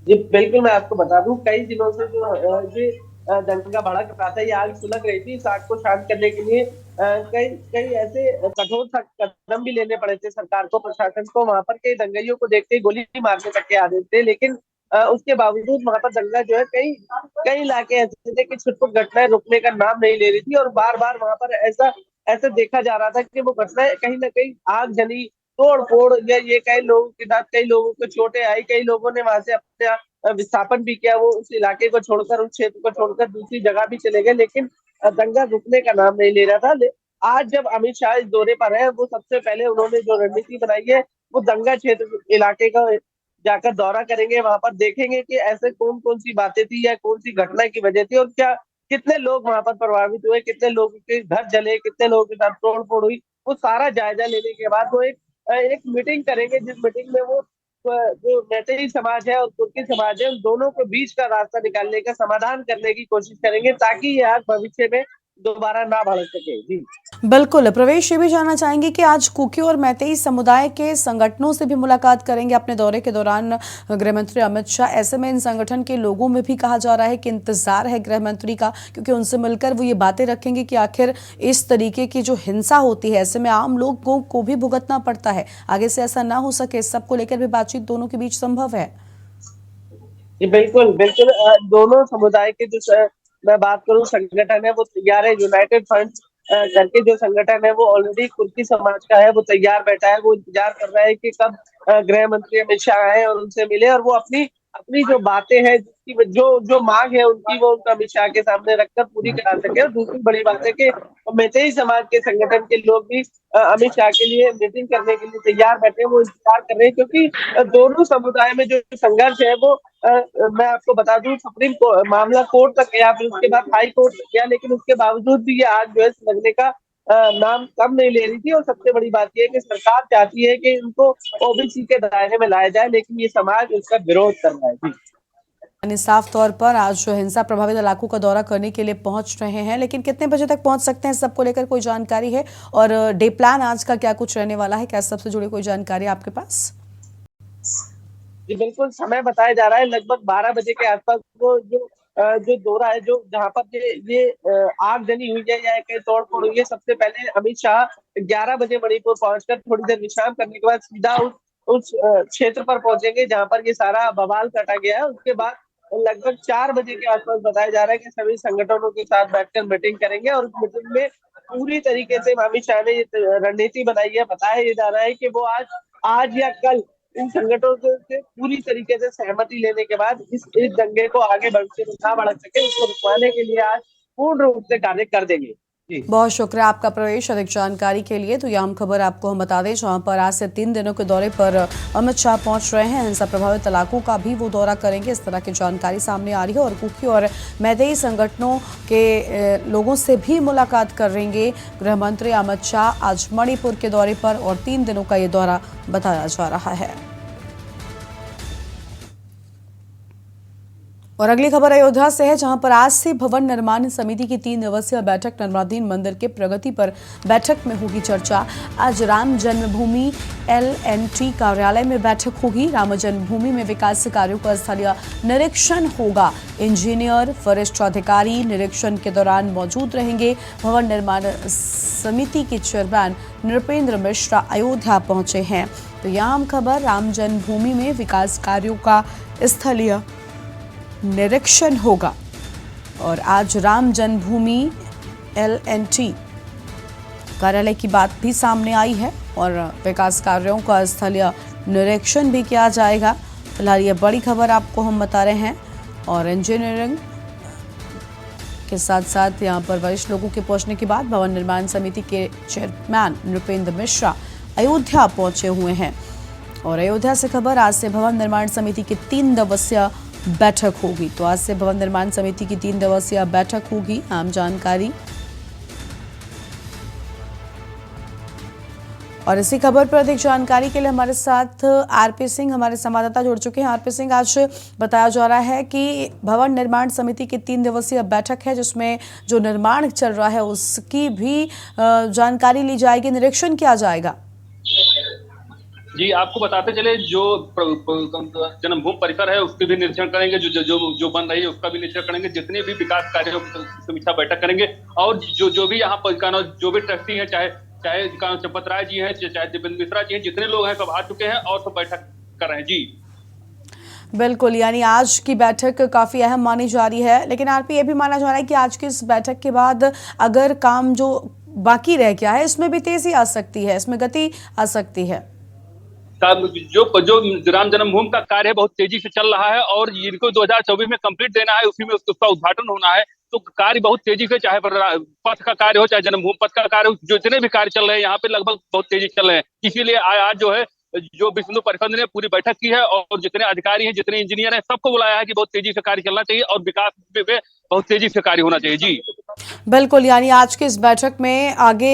जी बिल्कुल, मैं आपको बता दूं, कई दिनों से जो दंगा भड़क रहा था, ये आग सुलग रही थी। इस आग को शांत करने के लिए कई कई ऐसे कठोर कदम भी लेने पड़े थे सरकार को, प्रशासन को। वहां पर कई दंगाइयों को देखते ही गोली मारने तक के आदेश थे, लेकिन उसके बावजूद वहां पर दंगा जो है, कई कई इलाके ऐसे थे कि छुटपुट घटनाएं रुकने का नाम नहीं ले रही थी। और बार बार वहां पर ऐसा ऐसा देखा जा रहा था कि वो घटनाएं कहीं ना कहीं आग जनी, तोड़ फोड़, या ये कई लोगों के साथ कई लोगों को चोटें आई, कई लोगों ने वहां से अपने विस्थापन भी किया। वो उस इलाके को छोड़कर, उस क्षेत्र को छोड़कर दूसरी जगह भी चले गए, लेकिन दंगा रुकने का नाम नहीं ले रहा था। आज जब अमित शाह इस दौरे पर है, वो सबसे पहले उन्होंने जो रणनीति बनाई है, वो दंगा क्षेत्र इलाके का जाकर दौरा करेंगे। वहां पर देखेंगे कि ऐसे कौन कौन सी बातें थी या कौन सी घटना की वजह थी, और क्या कितने लोग वहां पर प्रभावित हुए, कितने लोगों के घर जले, कितने लोगों के साथ तोड़ फोड़ हुई। वो सारा जायजा लेने के बाद वो एक मीटिंग करेंगे, जिस मीटिंग में वो जो मैतेई समाज है और तुर्की समाज है, उन दोनों के बीच का रास्ता निकालने का, समाधान करने की कोशिश करेंगे, ताकि ये आग भविष्य में दोबारा ना भड़क सके। जी बिल्कुल, प्रवेश ये भी जानना चाहेंगे कि आज कुकी और मैतेई समुदाय के संगठनों से भी मुलाकात करेंगे अपने दौरे के दौरान गृह मंत्री अमित शाह। ऐसे में इन संगठन के लोगों में भी कहा जा रहा है कि इंतजार है गृह मंत्री का, क्योंकि उनसे मिलकर वो ये बातें रखेंगे कि आखिर इस तरीके की जो हिंसा होती है, ऐसे में आम लोगों को भी भुगतना पड़ता है। आगे से ऐसा ना हो सके, इस सब को लेकर भी बातचीत दोनों के बीच संभव है। बिल्कुल बिल्कुल, दोनों समुदाय के जो मैं बात करूं संगठन है, वो तैयार है। यूनाइटेड फ्रंट करके जो संगठन है, वो ऑलरेडी कुर्की समाज का है, वो तैयार बैठा है। वो इंतजार कर रहा है कि कब गृह मंत्री अमित शाह आए और उनसे मिले, और वो अपनी अपनी जो बातें हैं, जिसकी जो जो मांग है उनकी, वो उनका अमित शाह के सामने रखकर पूरी करा सके। और दूसरी बड़ी बात है कि मैतेई समाज के संगठन के लोग भी अमित शाह के लिए मीटिंग करने के लिए तैयार बैठे हैं, वो इंतजार कर रहे हैं। क्योंकि दोनों समुदाय में जो संघर्ष है, वो मैं आपको बता दूं, सुप्रीम मामला कोर्ट तक गया, फिर उसके बाद हाई कोर्ट तक गया, लेकिन उसके बावजूद भी ये आग जो है लगने का नाम कम नहीं ले रही थी। और सबसे बड़ी बात यह है कि सरकार चाहती है कि इनको ओबीसी के दायरे में लाया जाए, लेकिन ये समाज उसका विरोध कर रहा है। जी यानी साफ तौर पर आज जो हिंसा प्रभावित इलाकों का दौरा करने के लिए पहुंच रहे हैं, लेकिन कितने बजे तक पहुंच सकते हैं, सबको लेकर कोई जानकारी है? और डे प्लान आज का क्या कुछ रहने वाला है? क्या सबसे जुड़ी कोई जानकारी आपके पास? जी बिल्कुल, समय बताया जा रहा है लगभग 12 बजे के आसपास। वो जो दौरा है, जो जहाँ पर ये आग जनी हुई है या कहीं तोड़ फोड़ हुई है, सबसे पहले अमित शाह 11 बजे मणिपुर पहुंचकर थोड़ी देर विश्राम करने के बाद सीधा उस क्षेत्र पर पहुंचेंगे जहां पर ये सारा बवाल काटा गया है। उसके बाद लगभग 4 बजे के आसपास बताया जा रहा है कि सभी संगठनों के साथ बैठकर मीटिंग करेंगे। और उस मीटिंग में पूरी तरीके से अमित शाह ने ये रणनीति बनाई है। बताया ये जा रहा है कि वो आज या कल इन संगठनों से पूरी तरीके से सहमति लेने के बाद इस दंगे को आगे ना बढ़ सके, उसको रुकवाने के लिए आज पूर्ण रूप से कार्य कर देंगे। जी बहुत शुक्रिया आपका प्रवेश, अधिक जानकारी के लिए। तो यह अहम खबर आपको हम बता दें, जहां पर आज से 3 दिनों के दौरे पर अमित शाह पहुंच रहे हैं। हिंसा प्रभावित इलाकों का भी वो दौरा करेंगे, इस तरह की जानकारी सामने आ रही है। और कुकी और मैतेई संगठनों के लोगों से भी मुलाकात करेंगे गृह मंत्री अमित शाह आज मणिपुर के दौरे पर, और 3 दिनों का ये दौरा बताया जा रहा है। और अगली खबर अयोध्या से है, जहां पर आज से भवन निर्माण समिति की 3 दिवसीय बैठक निर्माणाधीन मंदिर के प्रगति पर बैठक में होगी चर्चा। आज राम जन्मभूमि LNT कार्यालय में बैठक होगी। राम जन्मभूमि में विकास कार्यों का स्थलीय निरीक्षण होगा। इंजीनियर, वरिष्ठ अधिकारी निरीक्षण के दौरान मौजूद रहेंगे। भवन निर्माण समिति के चेयरमैन नृपेंद्र मिश्रा अयोध्या पहुंचे हैं। तो यह अहम खबर, राम जन्मभूमि में विकास कार्यों का स्थलीय निरीक्षण होगा। और आज राम जन्मभूमि LNT कार्यालय की बात भी सामने आई है, और विकास कार्यों का स्थलीय निरीक्षण भी किया जाएगा। फिलहाल ये बड़ी खबर आपको हम बता रहे हैं। और इंजीनियरिंग के साथ साथ यहाँ पर वरिष्ठ लोगों के पहुंचने के बाद भवन निर्माण समिति के चेयरमैन नृपेंद्र मिश्रा अयोध्या पहुंचे हुए हैं। और अयोध्या से खबर, आज से भवन निर्माण समिति की 3 दिवसीय बैठक होगी। तो आज से भवन निर्माण समिति की 3 दिवसीय बैठक होगी, आम जानकारी। और इसी खबर पर अधिक जानकारी के लिए हमारे साथ आरपी सिंह हमारे संवाददाता जुड़ चुके हैं। आरपी सिंह, आज बताया जा रहा है कि भवन निर्माण समिति की 3 दिवसीय बैठक है, जिसमें जो निर्माण चल रहा है उसकी भी जानकारी ली जाएगी, निरीक्षण किया जाएगा। जी, आपको बताते चले, जो जन्मभूमि परिसर है उसके भी निरीक्षण करेंगे, जो बन रही है उसका भी निरीक्षण करेंगे, जितने भी विकास कार्यों की समीक्षा बैठक करेंगे। और जो भी यहाँ पर जो भी ट्रस्टी है, चाहे चंपत राय जी हैं, चाहे देवेंद्र मिश्रा जी हैं, जितने लोग हैं सब आ चुके हैं और सब बैठक कर रहे हैं। जी बिल्कुल, यानी आज की बैठक काफी अहम मानी जा रही है। लेकिन आरपी ये भी माना जा रहा है कि आज की इस बैठक के बाद अगर काम जो बाकी रह गया है इसमें भी तेजी आ सकती है, इसमें गति आ सकती है। जो राम जन्मभूमि का कार्य है बहुत तेजी से चल रहा है और इनको 2024 में कंप्लीट देना है, उसी में उसका उद्घाटन होना है। तो कार्य बहुत तेजी से, चाहे पथ का कार्य हो, चाहे जन्मभूमि पथ का कार्य हो, जो जितने भी कार्य चल रहे हैं यहाँ पे लगभग बहुत तेजी से चल रहे हैं। इसीलिए आज जो है, जो विश्व हिंदू परिषद ने पूरी बैठक की है और जितने अधिकारी हैं, जितने इंजीनियर हैं, सबको बुलाया है कि बहुत तेजी से कार्य चलना चाहिए और विकास में बहुत तेजी से कार्य होना चाहिए। जी बिल्कुल, यानी आज की इस बैठक में आगे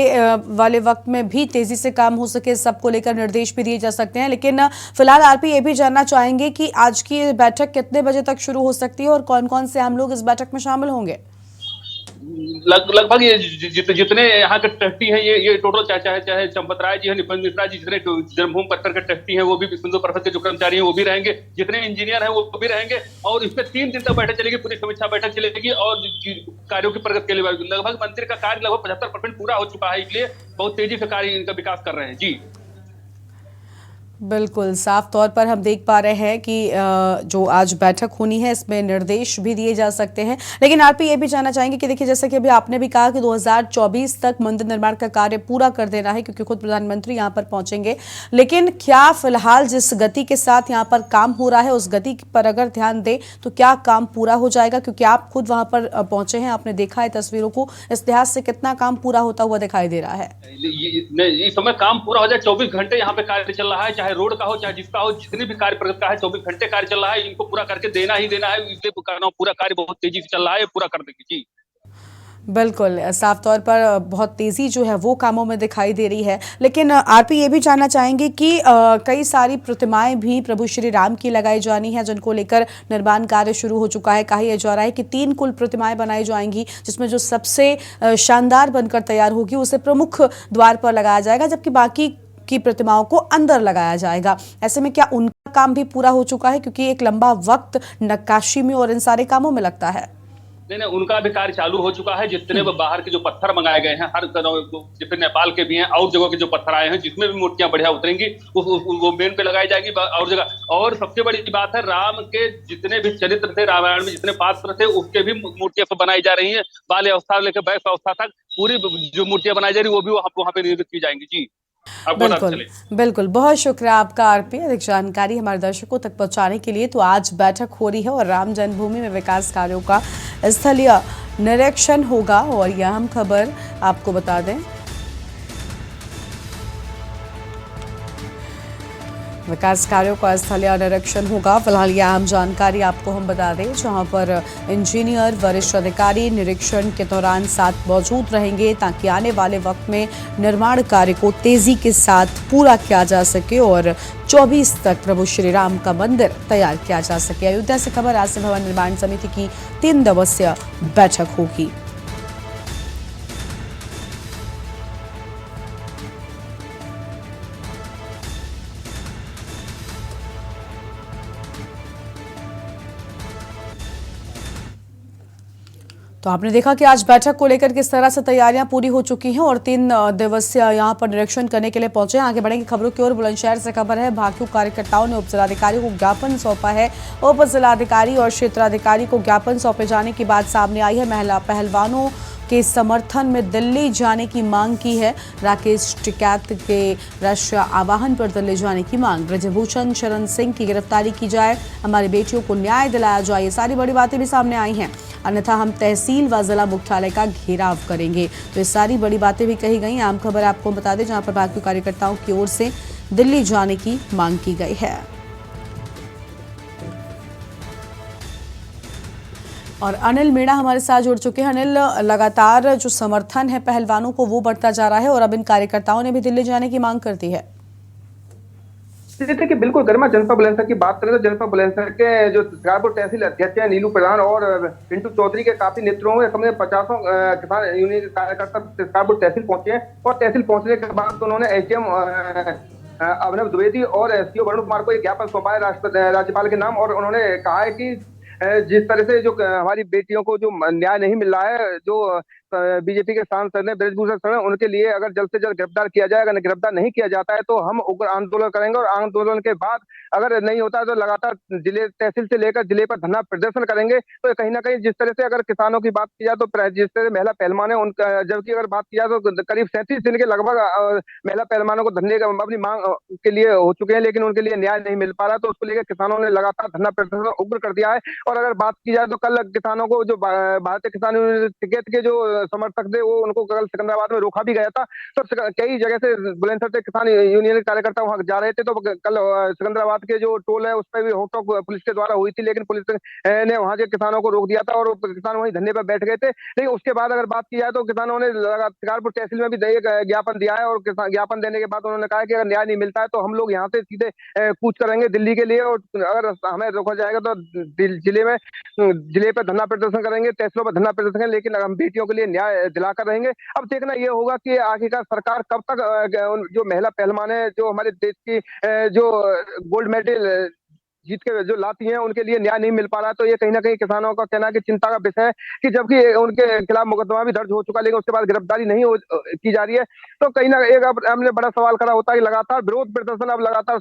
वाले वक्त में भी तेजी से काम हो सके, सबको लेकर निर्देश भी दिए जा सकते हैं। लेकिन फिलहाल आरपी ये भी जानना चाहेंगे कि आज की बैठक कितने बजे तक शुरू हो सकती है और कौन कौन से हम लोग इस बैठक में शामिल होंगे? लगभग ये जितने यहाँ के ट्रस्टी हैं, ये टोटल चाहे चंपत राय जी हैं, निपंज मिश्रा जी, जितने जन्मभूमि परिसर के ट्रस्टी हैं वो भी विश्व हिंदू परिषद के जो कर्मचारी हैं वो भी रहेंगे, जितने इंजीनियर हैं वो भी रहेंगे। और इसमें 3 दिन तक बैठक चलेगी, पूरी समीक्षा बैठक चलेगी और कार्यों की प्रगति के लिए लगभग मंदिर का कार्य लगभग 75% पूरा हो चुका है, इसलिए बहुत तेजी से कार्य इनका विकास कर रहे हैं। जी बिल्कुल, साफ तौर पर हम देख पा रहे हैं कि जो आज बैठक होनी है इसमें निर्देश भी दिए जा सकते हैं। लेकिन आरपी ये भी जानना चाहेंगे कि देखिए, जैसे कि अभी आपने भी कहा कि 2024 तक मंदिर निर्माण का कार्य पूरा कर देना है, क्योंकि खुद प्रधानमंत्री यहाँ पर पहुंचेंगे। लेकिन क्या फिलहाल जिस गति के साथ यहाँ पर काम हो रहा है उस गति पर अगर ध्यान दें तो क्या काम पूरा हो जाएगा? क्योंकि आप खुद वहां पर पहुंचे हैं, आपने देखा है तस्वीरों को, इस लिहाज से कितना काम पूरा होता हुआ दिखाई दे रहा है? इस समय काम पूरा हो जाए, 24 घंटे यहाँ पे कार्य चल रहा है, चाहे रोड का हो चाहे जिसका हो, जितने भी कार्य प्रगति का है 24 घंटे कार्य चल रहा है, इनको पूरा करके देना ही देना है। इसलिए पूरा कार्य बहुत तेजी से चल रहा है, पूरा कर देंगे। जी बिल्कुल, साफ तौर पर बहुत तेजी जो है वो कामों में दिखाई दे रही है। लेकिन आरपी ये भी जानना चाहेंगे कि कई सारी प्रतिमाएं भी प्रभु श्री राम की लगाई जानी है, जिनको लेकर निर्माण कार्य शुरू हो चुका है। कहा जा रहा है कि 3 कुल प्रतिमाएं बनाई जाएंगी, जिसमें जो सबसे शानदार बनकर तैयार होगी उसे प्रमुख द्वार पर लगाया जाएगा, जबकि बाकी की प्रतिमाओं को अंदर लगाया जाएगा। ऐसे में क्या उनका काम भी पूरा हो चुका है? क्योंकि एक लंबा वक्त नक्काशी में और इन सारे कामों में लगता है। नहीं, उनका भी कार्य चालू हो चुका है। जितने बाहर के जो पत्थर मंगाए गए हैं, हर जैसे नेपाल के भी हैं और जगह के जो पत्थर आए हैं, जिसमें भी मूर्तियां बढ़िया उतरेंगी वो मेन पे लगाई जाएगी और जगह। और सबसे बड़ी बात है, राम के जितने भी चरित्र थे, रामायण में जितने पात्र थे, उसके भी मूर्तियां बनाई जा रही है। बाल अवस्था लेकर वैस अवस्था तक पूरी जो मूर्तियां बनाई जा रही है वो भी वहाँ पे निर्मित की जाएंगी। जी बिल्कुल बिल्कुल, बहुत शुक्रिया आपका आरपी, अधिक जानकारी हमारे दर्शकों तक पहुंचाने के लिए। तो आज बैठक हो रही है और राम जन्मभूमि में विकास कार्यों का स्थलीय निरीक्षण होगा। और यह अहम खबर आपको बता दें, विकास कार्यों का स्थलीय निरीक्षण होगा। फिलहाल यह अहम जानकारी आपको हम बता दें, जहां पर इंजीनियर, वरिष्ठ अधिकारी निरीक्षण के दौरान साथ मौजूद रहेंगे, ताकि आने वाले वक्त में निर्माण कार्य को तेजी के साथ पूरा किया जा सके और 24 तक प्रभु श्री राम का मंदिर तैयार किया जा सके। अयोध्या से खबर, आज से भवन निर्माण समिति की 3 दिवसीय बैठक होगी। तो आपने देखा कि आज बैठक को लेकर किस तरह से तैयारियां पूरी हो चुकी हैं और 3 दिवसीय यहां पर निरीक्षण करने के लिए पहुंचे हैं। आगे बढ़ेंगे खबरों की ओर। बुलंदशहर से खबर है, भाकियू कार्यकर्ताओं ने उप जिलाधिकारी को ज्ञापन सौंपा है। उप जिलाधिकारी और क्षेत्राधिकारी को ज्ञापन सौंपे जाने की बात सामने आई है। महिला पहलवानों के समर्थन में दिल्ली जाने की मांग की है। राकेश टिकैत के राष्ट्रीय आह्वान पर दिल्ली जाने की मांग। ब्रजभूषण शरण सिंह की गिरफ्तारी की जाए, हमारी बेटियों को न्याय दिलाया जाए, ये सारी बड़ी बातें भी सामने आई हैं। अन्यथा हम तहसील व जिला मुख्यालय का घेराव करेंगे। तो ये सारी बड़ी बातें भी कही गई। आम खबर आपको बता दें, जहां पर भाजपा कार्यकर्ताओं की ओर से दिल्ली जाने की मांग की गई है। और अनिल मीणा हमारे साथ जुड़ चुके हैं। अनिल, लगातार जो समर्थन है पहलवानों को वो बढ़ता जा रहा है और अब इन कार्यकर्ताओं ने भी दिल्ली जाने की मांग कर दी है। जैसे कि बिल्कुल गरिमा, जनपद बुलंदशहर की बात करें तो जनपद बुलंदशहर के जो शिकारपुर तहसील अध्यक्ष है नीलू प्रधान और पिंटू चौधरी के काफी नेतृत्व में कम से 50 किसान यूनियन के कार्यकर्ता शिकारपुर तहसील पहुंचे हैं और तहसील पहुंचने के बाद तो उन्होंने एसडीएम अभिनव द्विवेदी और एसडीओ वरुण कुमार को एक ज्ञापन सौंपा है राज्यपाल के नाम। और उन्होंने कहा है कि जिस तरह से जो हमारी बेटियों को जो न्याय नहीं मिल रहा है, जो बीजेपी के सांसद ने ब्रजभूषण शरण, उनके लिए अगर जल्द से जल्द गिरफ्तार किया जाए। अगर गिरफ्तार नहीं किया जाता है तो हम उग्र आंदोलन करेंगे और आंदोलन के बाद अगर नहीं होता है तो लगातार जिले तहसील से लेकर जिले पर धरना प्रदर्शन करेंगे। तो कहीं ना कहीं जिस तरह से अगर किसानों की बात की जाए तो जिस तरह महिला पहलवान है उनका, जबकि अगर बात की जाए तो करीब 37 दिन के लगभग महिला पहलवानों को धरने का अपनी मांग के लिए हो चुके हैं, लेकिन उनके लिए न्याय नहीं मिल पा रहा। तो उसको लेकर किसानों ने लगातार धरना प्रदर्शन उग्र कर दिया है। और अगर बात की जाए तो कल किसानों को जो भारतीय किसान टिकट के जो समर्थक थे वो उनको कल सिकंदराबाद में रोका भी गया था। तो कई जगह से बुलंदशहर से किसान यूनियन के कार्यकर्ता वहां जा रहे थे। तो कल सिकंदराबाद के जो टोल है उस पर भी रोक पुलिस के द्वारा हुई थी, लेकिन पुलिस ने वहां के किसानों को रोक दिया था और किसान वहीं धरने पर बैठ गए थे। लेकिन उसके बाद अगर बात की जाए तो किसानों ने शिकारपुर तहसील में भी ज्ञापन दिया है और ज्ञापन देने के बाद उन्होंने कहा कि अगर न्याय नहीं मिलता है तो हम लोग यहाँ से सीधे कूच करेंगे दिल्ली के लिए। और अगर हमें रोका जाएगा तो जिले पर धरना प्रदर्शन करेंगे, तहसीलों पर धरना प्रदर्शन करेंगे, लेकिन हम बेटियों के लिए न्याय दिलाकर रहेंगे। अब देखना ये होगा कि आखिरकार सरकार कब तक जो महिला पहलवान है, जो हमारे देश की जो गोल्ड मेडल जीत के जो लाती हैं, उनके लिए न्याय नहीं मिल पा रहा। तो ये कहीं ना कहीं किसानों का कहना है कि चिंता का विषय है कि जबकि उनके खिलाफ मुकदमा भी दर्ज हो चुका, लेकिन उसके बाद गिरफ्तारी नहीं की जा रही है। तो कहीं ना एक अब हमने बड़ा सवाल खड़ा होता है कि लगातार विरोध प्रदर्शन अब लगातार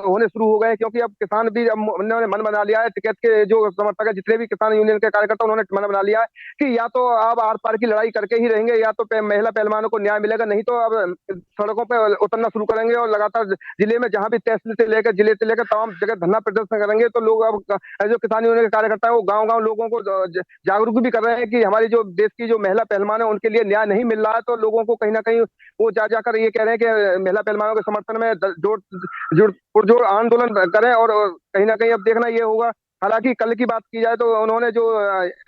होने शुरू हो गए, क्योंकि अब किसान भी उन्होंने मन बना लिया है। टिकट के जो समर्थक है, जितने भी किसान यूनियन के कार्यकर्ता, उन्होंने मन बना लिया है कि या तो अब आर पार की लड़ाई करके ही रहेंगे, या तो महिला पहलवानों को न्याय मिलेगा, नहीं तो अब सड़कों पर उतरना शुरू करेंगे और लगातार जिले में जहां भी तहसील से लेकर जिले से लेकर तमाम जगह धरना प्रदर्शन करेंगे। तो लोग अब जो किसान यूनियन के कार्यकर्ता है वो गांव-गांव लोगों को जागरूक भी कर रहे हैं कि हमारी जो देश की जो महिला पहलवान है उनके लिए न्याय नहीं मिल रहा है। तो लोगों को कहीं ना कहीं वो जाकर ये कह रहे हैं कि महिला पहलवानों के समर्थन में जोड़ आंदोलन करें। और कहीं ना कहीं अब देखना ये होगा। हालांकि कल की बात की जाए तो उन्होंने जो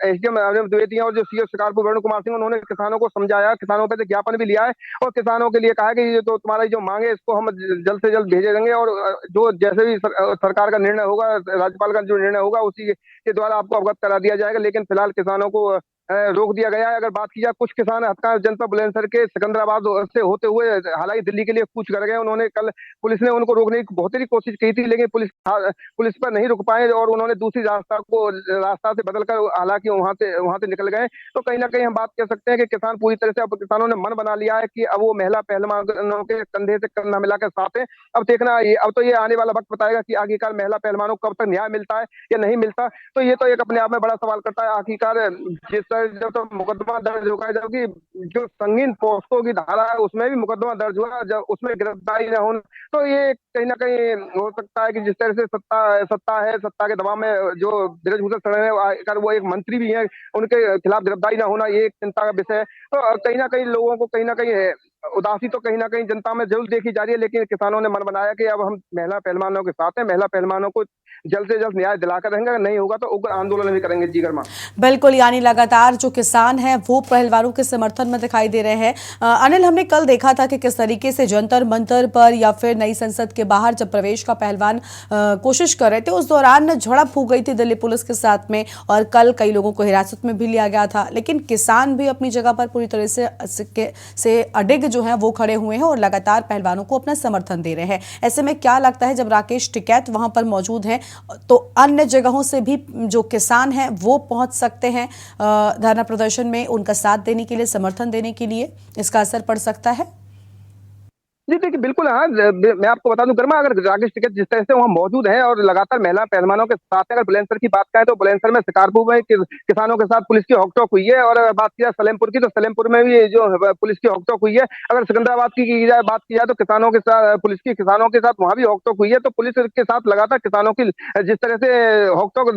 एसडीएम अभिनव द्विवेदी और जो सीओ शिकारपुर वरुण कुमार सिंह, उन्होंने किसानों को समझाया, किसानों पे ज्ञापन भी लिया है और किसानों के लिए कहा कि ये तो तुम्हारी जो मांग है इसको हम जल्द से जल्द भेजे देंगे और जो जैसे भी सरकार का निर्णय होगा, राज्यपाल का जो निर्णय होगा उसी के द्वारा आपको अवगत करा दिया जाएगा। लेकिन फिलहाल किसानों को रोक दिया गया है। अगर बात की जाए, कुछ किसान हत्या जनपद बुलंदशहर के सिकंदराबाद से होते हुए हालांकि दिल्ली के लिए कूच कर गए। उन्होंने कल पुलिस ने उनको रोकने की बहुत ही कोशिश की थी, लेकिन पुलिस पर नहीं रुक पाए और उन्होंने दूसरी रास्ता से बदलकर हालांकि वहां से निकल गए। तो कहीं ना कहीं हम बात कह सकते हैं कि किसान पूरी तरह से, अब किसानों ने मन बना लिया है कि अब वो महिला पहलवानों के कंधे से कंधा मिलाकर साथ है। अब देखना अब तो ये आने वाला वक्त बताएगा कि आखिरकार महिला पहलवानों को कब तक न्याय मिलता है या नहीं मिलता। तो ये तो एक अपने आप में बड़ा सवाल करता है। आखिरकार जिस जब तो मुकदमा दर्ज होगा, जबकि जो संगीन पोस्को की धारा है उसमें भी मुकदमा दर्ज हुआ, जब उसमें गिरफ्तारी न होने, तो ये कहीं ना कहीं हो सकता है कि जिस तरह से सत्ता के दबाव में जो ब्रजभूषण शरण है, वो एक मंत्री भी हैं, उनके खिलाफ गिरफ्तारी न होना ये एक चिंता का विषय है। तो कहीं ना कहीं लोगों को कहीं ना कहीं उदासी तो कहीं ना कहीं जनता में जरूर देखी जा रही है, लेकिन किसानों ने मन बनाया कि अब हम महिला पहलवानों के साथ हैं, महिला पहलवानों को जल्द से जल्द न्याय दिलाकर रहेंगे, नहीं होगा तो उग्र आंदोलन भी करेंगे। जी गर्मा, बिल्कुल, यानी लगातार जो किसान हैं वो पहलवानों के समर्थन में दिखाई दे रहे हैं। अनिल, हमने कल देखा था कि किस तरीके से जंतर मंतर पर या फिर नई संसद के बाहर जब प्रवेश का पहलवान कोशिश कर रहे थे, उस दौरान झड़प हो गई थी दिल्ली पुलिस के साथ में और कल कई लोगों को हिरासत में भी लिया गया था। लेकिन किसान भी अपनी जगह पर पूरी तरह से अडिग जो है वो खड़े हुए हैं और लगातार पहलवानों को अपना समर्थन दे रहे हैं। ऐसे में क्या लगता है, जब राकेश टिकैत वहां पर मौजूद हैं तो अन्य जगहों से भी जो किसान हैं वो पहुंच सकते हैं धरना प्रदर्शन में, उनका साथ देने के लिए, समर्थन देने के लिए, इसका असर पड़ सकता है? जी देखिए, बिल्कुल हाँ, मैं आपको बता दूं गर्मा, अगर राकेश टिकैत जिस तरह से वहाँ मौजूद है और लगातार महिला पहलवानों के साथ है, अगर बुलंदशहर की बात करें तो बुलंदशहर में शिकारपुर में किसानों के साथ पुलिस की हॉकटॉक हुई है, और अगर बात की जाए सलेमपुर की तो सलेमपुर में भी जो पुलिस की हॉकटॉक हुई है। अगर सिकंदराबाद की जाए बात की जाए तो किसानों के साथ पुलिस की किसानों के साथ वहां भी हॉकटॉक हुई है। तो पुलिस के साथ लगातार किसानों की जिस तरह से हॉकटॉक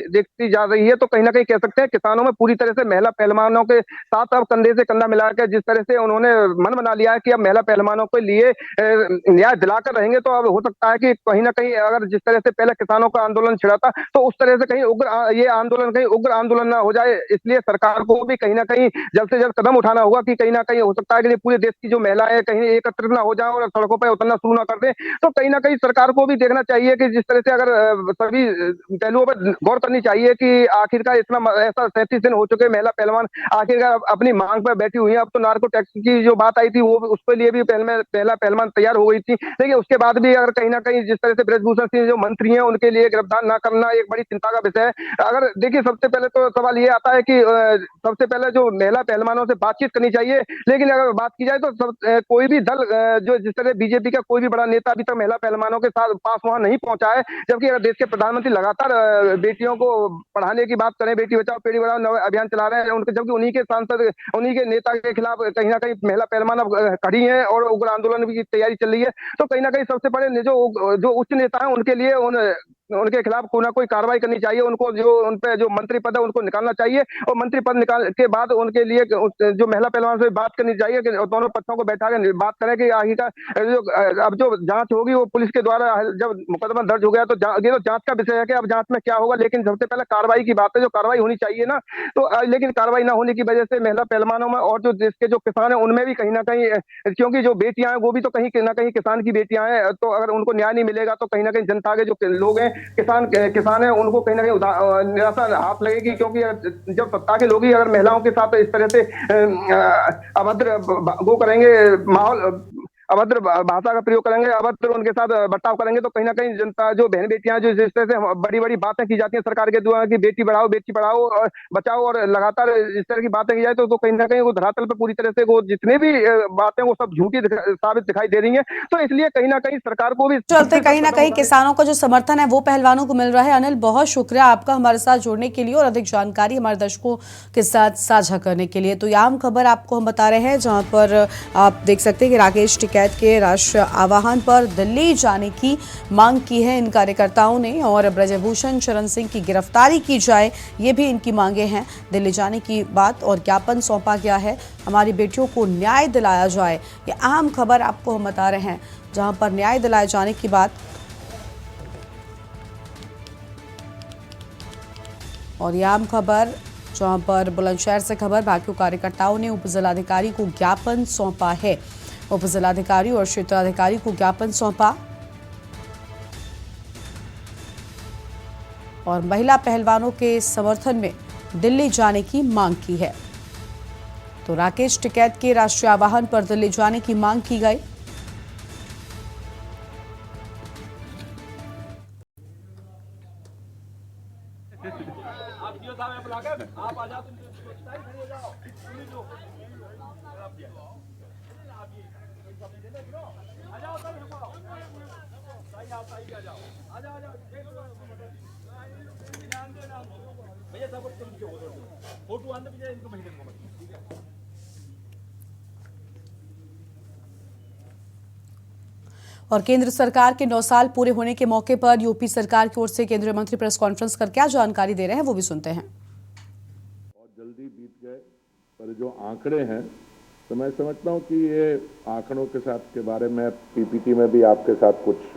देखती जा रही है, तो कहीं ना कहीं कह सकते हैं किसानों में पूरी तरह से महिला पहलवानों के साथ अब कंधे से कंधा मिलाकर जिस तरह से उन्होंने मन बना लिया है कि अब महिला पहलवानों के लिए न्याय दिलाकर रहेंगे। तो अब हो सकता है कि कहीं ना कहीं अगर जिस तरह से पहले किसानों का आंदोलन छिड़ा था, तो उस तरह से कहीं ये आंदोलन कहीं उग्र आंदोलन ना हो जाए, इसलिए सरकार को भी कहीं ना कहीं जल्द से जल्द कदम उठाना होगा कि कहीं ना कहीं हो सकता है कि पूरे देश की जो महिलाएं कहीं एकत्रित ना हो जाए और सड़कों पर उतरना शुरू ना कर दें। तो कहीं ना कहीं सरकार को भी देखना चाहिए कि जिस तरह से अगर सभी पहलुओं पर गौर करनी चाहिए कि आखिरकार इतना ऐसा 37 दिन हो चुके महिला पहलवान आखिरकार अपनी मांग पर बैठी हुई है। अब तो नार्को टैक्स की जो बात आई थी वो उसके लिए भी पहला पहलवान तैयार हो गई थी, लेकिन उसके बाद भी अगर कहीं ना कहीं जिस तरह से ब्रजभूषण सिंह जो मंत्री हैं उनके लिए गिरफ्तार ना करना एक बड़ी चिंता का विषय है। अगर देखिए सबसे पहले तो सवाल ये आता है कि सबसे पहले जो महिला पहलवानों से बातचीत करनी चाहिए, लेकिन अगर बात की जाए तो कोई भी दल जो जिस तरह बीजेपी का कोई भी बड़ा नेता अभी तक महिला पहलवानों के साथ पास वहां नहीं पहुंचा है। जबकि अगर देश के प्रधानमंत्री लगातार बेटियों को पढ़ाने की बात करें, बेटी बचाओ बेटी पढ़ाओ अभियान चला रहे हैं उनके, जबकि उन्हीं के सांसद उन्हीं के नेता के खिलाफ कहीं ना कहीं महिला पहलवान अब खड़ी है और उग्र आंदोलन की तैयारी चल रही है। तो कहीं ना कहीं सबसे पहले जो उच्च नेता है उनके लिए उनके खिलाफ कोई ना कोई कार्रवाई करनी चाहिए। उनको जो उन पे जो मंत्री पद है उनको निकालना चाहिए, और मंत्री पद निकाल के बाद उनके लिए जो महिला पहलवान से बात करनी चाहिए कि दोनों पक्षों को बैठा के बात करें कि आखिरकार जो अब जो जांच होगी वो पुलिस के द्वारा, जब मुकदमा दर्ज हो गया तो ये तो जांच का विषय है कि अब जांच में क्या होगा, लेकिन सबसे पहले कार्रवाई की बात है, जो कार्रवाई होनी चाहिए ना। तो लेकिन कार्रवाई ना होने की वजह से महिला पहलवानों में और जो देश के जो किसान है उनमें भी कहीं ना कहीं, क्योंकि जो बेटियां हैं वो भी तो कहीं ना कहीं किसान की बेटियां हैं, तो अगर उनको न्याय नहीं मिलेगा तो कहीं ना कहीं जनता के जो लोग हैं किसान है उनको कहीं ना कहीं निराशा हाथ लगेगी। क्योंकि जब सत्ता के लोग ही अगर महिलाओं के साथ इस तरह से अभद्र वो करेंगे, माहौल अभद्र भाषा का प्रयोग करेंगे, अभद्र उनके साथ बर्ताव करेंगे, तो कहीं ना कहीं जनता जो बहन बेटियां जो जिस तरह से बड़ी बड़ी बातें की जाती हैं सरकार के द्वारा कि बेटी पढ़ाओ और बचाओ, और लगातार इस तरह की बातें की जाए तो कहीं ना कहीं वो धरातल पर पूरी तरह से वो जितने भी बातें वो सब झूठी साबित दिखाई दे रही है। तो इसलिए कहीं ना कहीं सरकार को भी चलते कहीं ना कहीं किसानों का जो समर्थन है वो पहलवानों को मिल रहा है। अनिल, बहुत शुक्रिया आपका हमारे साथ जुड़ने के लिए और अधिक जानकारी हमारे दर्शकों के साथ साझा करने के लिए। तो ये आम खबर आपको हम बता रहे हैं, जहां पर आप देख सकते हैं कि राकेश टिकैत के राष्ट्रीय आह्वान पर दिल्ली जाने की मांग की है इन कार्यकर्ताओं ने, और ब्रजभूषण शरण सिंह की गिरफ्तारी की जाए, ये भी इनकी मांगे हैं। दिल्ली जाने की बात और ज्ञापन सौंपा गया है, हमारी बेटियों को न्याय दिलाया जाए। ये अहम खबर आपको हम बता रहे हैं, जहां पर न्याय दिलाए जाने की बात। और ये आम खबर जहां पर बुलंदशहर से खबर, भाजपा कार्यकर्ताओं ने उप जिलाधिकारी को ज्ञापन सौंपा है। उप जिलाधिकारी और क्षेत्राधिकारी को ज्ञापन सौंपा और महिला पहलवानों के समर्थन में दिल्ली जाने की मांग की है। तो राकेश टिकैत के राष्ट्रीय आह्वान पर दिल्ली जाने की मांग की गई। और केंद्र सरकार के 9 साल पूरे होने के मौके पर यूपी सरकार की ओर से केंद्रीय मंत्री प्रेस कॉन्फ्रेंस कर क्या जानकारी दे रहे हैं वो भी सुनते हैं। बहुत जल्दी बीत गए, पर जो आंकड़े हैं तो मैं समझता हूं कि ये आंकड़ों के साथ के बारे में पीपीटी में भी आपके साथ कुछ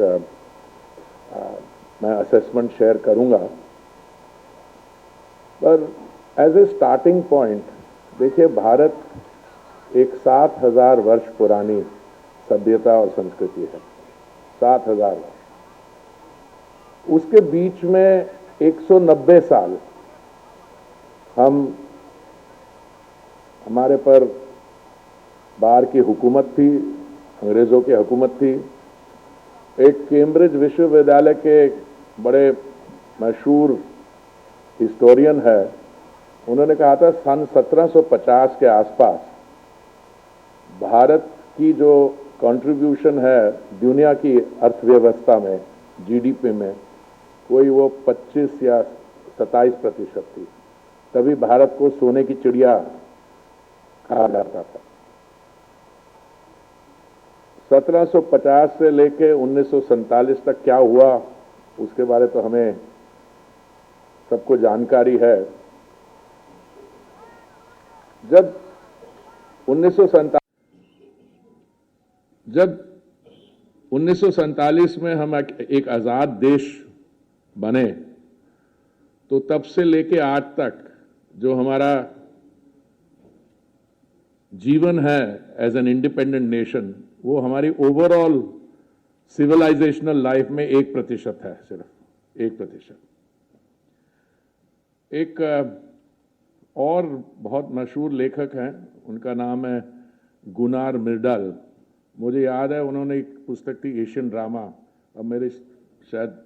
मैं असेसमेंट शेयर करूंगा। पर एज ए स्टार्टिंग पॉइंट देखिए, भारत एक 7,000 वर्ष पुरानी सभ्यता और संस्कृति है। 7,000 वर्ष, उसके बीच में 190 साल हमारे पर बाहर की हुकूमत थी, अंग्रेजों की हुकूमत थी। एक कैम्ब्रिज विश्वविद्यालय के बड़े मशहूर हिस्टोरियन है, उन्होंने कहा था सन 1750 के आसपास भारत की जो कंट्रीब्यूशन है दुनिया की अर्थव्यवस्था में, जीडीपी में, कोई वो 25 या 27% थी। तभी भारत को सोने की चिड़िया कहा जाता था। 1750 से लेके 1947 तक क्या हुआ उसके बारे तो हमें सबको जानकारी है। जब 1947 में हम एक आजाद देश बने तो तब से लेके आज तक जो हमारा जीवन है एज एन इंडिपेंडेंट नेशन, वो हमारी ओवरऑल सिविलाइजेशनल लाइफ में 1% है, सिर्फ 1%। एक और बहुत मशहूर लेखक हैं, उनका नाम है गुनार मिर्डाल। मुझे याद है उन्होंने एक पुस्तक थी एशियन ड्रामा, अब मेरे शायद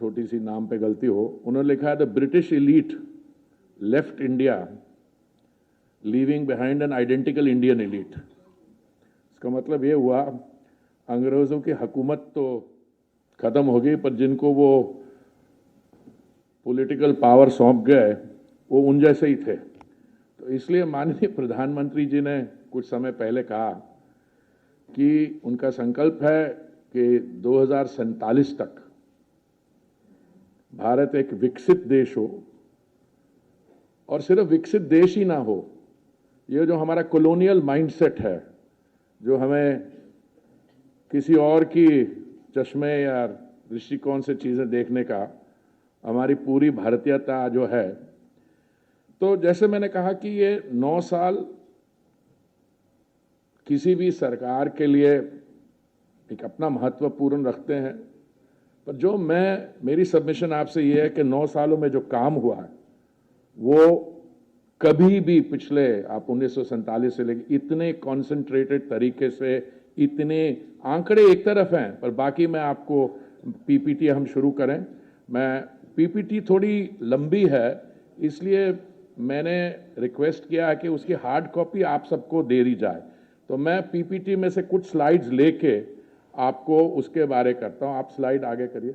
छोटी सी नाम पे गलती हो, उन्होंने लिखा है the British elite left India leaving behind an identical Indian elite. इसका मतलब ये हुआ अंग्रेजों की हुकूमत तो खत्म हो गई, पर जिनको वो पॉलिटिकल पावर सौंप गए वो उन जैसे ही थे। तो इसलिए माननीय प्रधानमंत्री जी ने कुछ समय पहले कहा कि उनका संकल्प है कि 2047 तक भारत एक विकसित देश हो, और सिर्फ विकसित देश ही ना हो, ये जो हमारा कॉलोनियल माइंडसेट है, जो हमें किसी और की चश्मे या दृष्टिकोण से चीज़ें देखने का, हमारी पूरी भारतीयता जो है, तो जैसे मैंने कहा कि ये 9 साल किसी भी सरकार के लिए एक अपना महत्वपूर्ण रखते हैं, पर जो मेरी सबमिशन आपसे ये है कि 9 सालों में जो काम हुआ है वो कभी भी पिछले आप 1947 से लेकर इतने कॉन्सेंट्रेटेड तरीके से, इतने आंकड़े एक तरफ हैं, पर बाकी मैं आपको पीपीटी हम शुरू करें। मैं पीपीटी थोड़ी लंबी है, इसलिए मैंने रिक्वेस्ट किया है कि उसकी हार्ड कॉपी आप सबको दे दी जाए। तो मैं पीपीटी में से कुछ स्लाइड्स लेके आपको उसके बारे करता हूं। आप स्लाइड आगे करिए,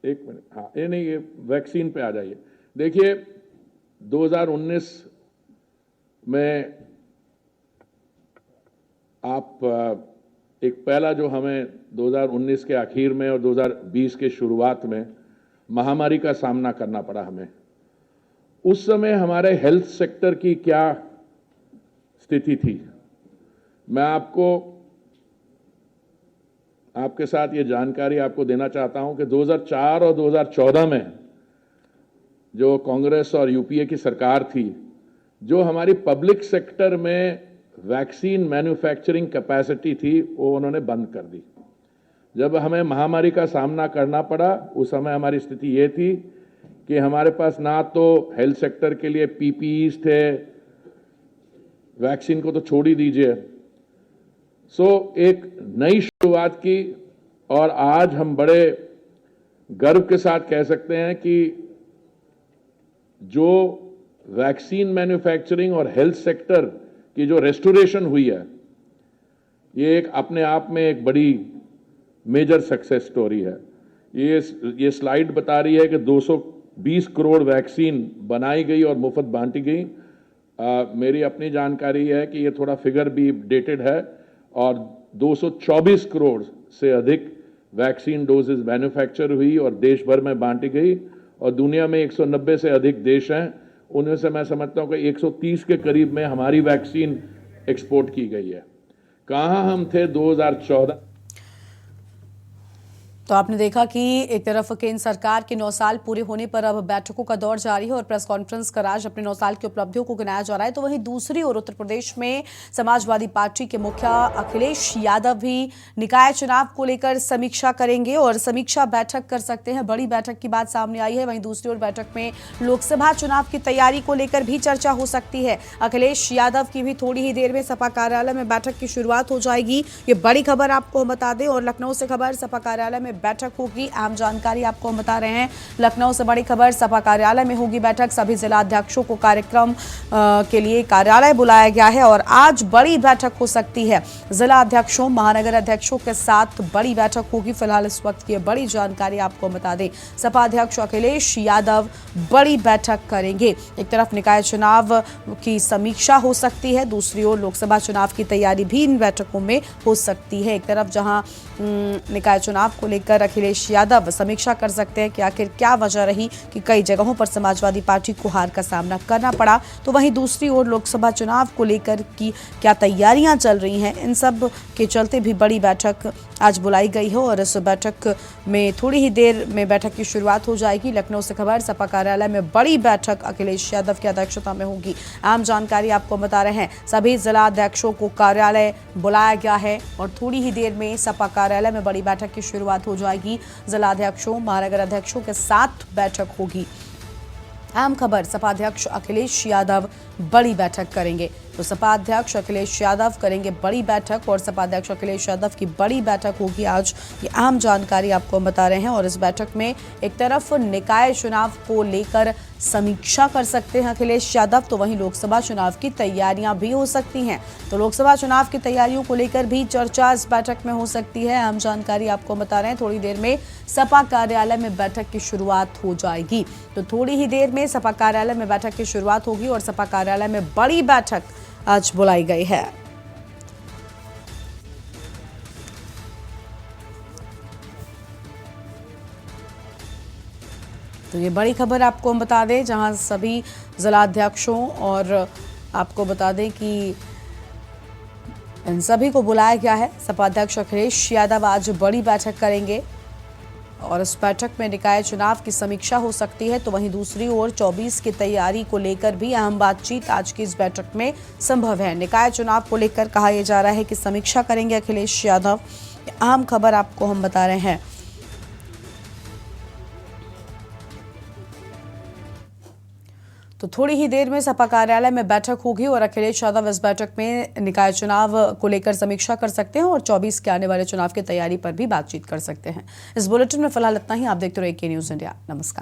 एक मिनट। हाँ, ये नहीं, ये वैक्सीन पे आ जाइए। देखिए 2019 में आप एक पहला जो हमें 2019 के आखिर में और 2020 के शुरुआत में महामारी का सामना करना पड़ा हमें। उस समय हमारे हेल्थ सेक्टर की क्या स्थिति थी, मैं आपके साथ ये जानकारी आपको देना चाहता हूं कि 2004 और 2014 में जो कांग्रेस और यूपीए की सरकार थी, जो हमारी पब्लिक सेक्टर में वैक्सीन मैन्युफैक्चरिंग कैपेसिटी थी वो उन्होंने बंद कर दी। जब हमें महामारी का सामना करना पड़ा, उस समय हमारी स्थिति ये थी कि हमारे पास ना तो हेल्थ सेक्टर के लिए पीपीईज थे, वैक्सीन को तो छोड़ ही दीजिए। सो एक नई शुरुआत की, और आज हम बड़े गर्व के साथ कह सकते हैं कि जो वैक्सीन मैन्युफैक्चरिंग और हेल्थ सेक्टर की जो रेस्टोरेशन हुई है, ये एक अपने आप में एक बड़ी मेजर सक्सेस स्टोरी है। ये स्लाइड बता रही है कि 220 करोड़ वैक्सीन बनाई गई और मुफ्त बांटी गई। मेरी अपनी जानकारी है कि ये थोड़ा फिगर भी डेटेड है, और 224 करोड़ से अधिक वैक्सीन डोजेज मैन्युफैक्चर हुई और देश भर में बांटी गई। और दुनिया में 190 से अधिक देश हैं, उनमें से मैं समझता हूं कि 130 के करीब में हमारी वैक्सीन एक्सपोर्ट की गई है। कहां हम थे 2014। तो आपने देखा कि एक तरफ केंद्र सरकार के 9 साल पूरे होने पर अब बैठकों का दौर जारी है और प्रेस कॉन्फ्रेंस कर आज अपने 9 साल की उपलब्धियों को गिनाया जा रहा है। तो वहीं दूसरी ओर उत्तर प्रदेश में समाजवादी पार्टी के मुखिया अखिलेश यादव भी निकाय चुनाव को लेकर समीक्षा करेंगे और समीक्षा बैठक कर सकते हैं। बड़ी बैठक की बात सामने आई है। वहीं दूसरी ओर बैठक में लोकसभा चुनाव की तैयारी को लेकर भी चर्चा हो सकती है। अखिलेश यादव की भी थोड़ी ही देर में सपा कार्यालय में बैठक की शुरुआत हो जाएगी। ये बड़ी खबर आपको बता दें। और लखनऊ से खबर, सपा कार्यालय में बैठक होगी। अहम जानकारी आपको हम बता रहे हैं। लखनऊ से बड़ी खबर, सपा कार्यालय में होगी बैठक। सभी जिला अध्यक्षों को कार्यक्रम के लिए कार्यालय बुलाया गया है और आज बड़ी बैठक हो सकती है। जिला अध्यक्षों, महानगर अध्यक्षों के साथ बड़ी बैठक होगी। फिलहाल इस वक्त की बड़ी जानकारी आपको बता दें, सपा अध्यक्ष अखिलेश यादव बड़ी बैठक करेंगे। एक तरफ निकाय चुनाव की समीक्षा हो सकती है, दूसरी ओर लोकसभा चुनाव की तैयारी भी इन बैठकों में हो सकती है। एक तरफ जहां निकाय चुनाव को लेकर अखिलेश यादव समीक्षा कर सकते हैं कि आखिर क्या वजह रही कि कई जगहों पर समाजवादी पार्टी को हार का सामना करना पड़ा, तो वहीं दूसरी ओर लोकसभा चुनाव को लेकर की क्या तैयारियां चल रही हैं, इन सब के चलते भी बड़ी बैठक आज बुलाई गई है और इस बैठक में थोड़ी ही देर में बैठक की शुरुआत हो जाएगी। लखनऊ से खबर, सपा कार्यालय में बड़ी बैठक अखिलेश यादव की अध्यक्षता में होगी। आम जानकारी आपको बता रहे हैं, सभी जिला अध्यक्षों को कार्यालय बुलाया गया है और थोड़ी ही देर में सपा कार्यालय में बड़ी बैठक की शुरुआत हो जाएगी। जिला अध्यक्षों, महानगर अध्यक्षों के साथ बैठक होगी। अहम खबर, सपा अध्यक्ष अखिलेश यादव बड़ी बैठक करेंगे। तो सपा अध्यक्ष अखिलेश यादव करेंगे बड़ी बैठक और सपा अध्यक्ष अखिलेश यादव की बड़ी बैठक होगी आज। ये अहम जानकारी आपको हम बता रहे हैं और इस बैठक में एक तरफ निकाय चुनाव को लेकर समीक्षा कर सकते हैं अखिलेश यादव, तो वहीं लोकसभा चुनाव की तैयारियां भी हो सकती हैं। तो लोकसभा चुनाव की तैयारियों को लेकर भी चर्चा इस बैठक में हो सकती है। अहम जानकारी आपको बता रहे हैं, थोड़ी देर में सपा कार्यालय में बैठक की शुरुआत हो जाएगी। तो थोड़ी ही देर में सपा कार्यालय में बैठक की शुरुआत होगी और सपा कार्यालय में बड़ी बैठक आज बुलाई गई है। तो ये बड़ी खबर आपको हम बता दें, जहां सभी जिला अध्यक्षों और आपको बता दें कि इन सभी को बुलाया गया है। सपा अध्यक्ष अखिलेश यादव आज बड़ी बैठक करेंगे और इस बैठक में निकाय चुनाव की समीक्षा हो सकती है, तो वहीं दूसरी ओर 24 की तैयारी को लेकर भी अहम बातचीत आज की इस बैठक में संभव है। निकाय चुनाव को लेकर कहा यह जा रहा है कि समीक्षा करेंगे अखिलेश यादव। अहम खबर आपको हम बता रहे हैं। तो थोड़ी ही देर में सपा कार्यालय में बैठक होगी और अखिलेश यादव इस बैठक में निकाय चुनाव को लेकर समीक्षा कर सकते हैं और 24 के आने वाले चुनाव की तैयारी पर भी बातचीत कर सकते हैं। इस बुलेटिन में फिलहाल इतना ही। आप देखते रहिए के न्यूज़ इंडिया। नमस्कार।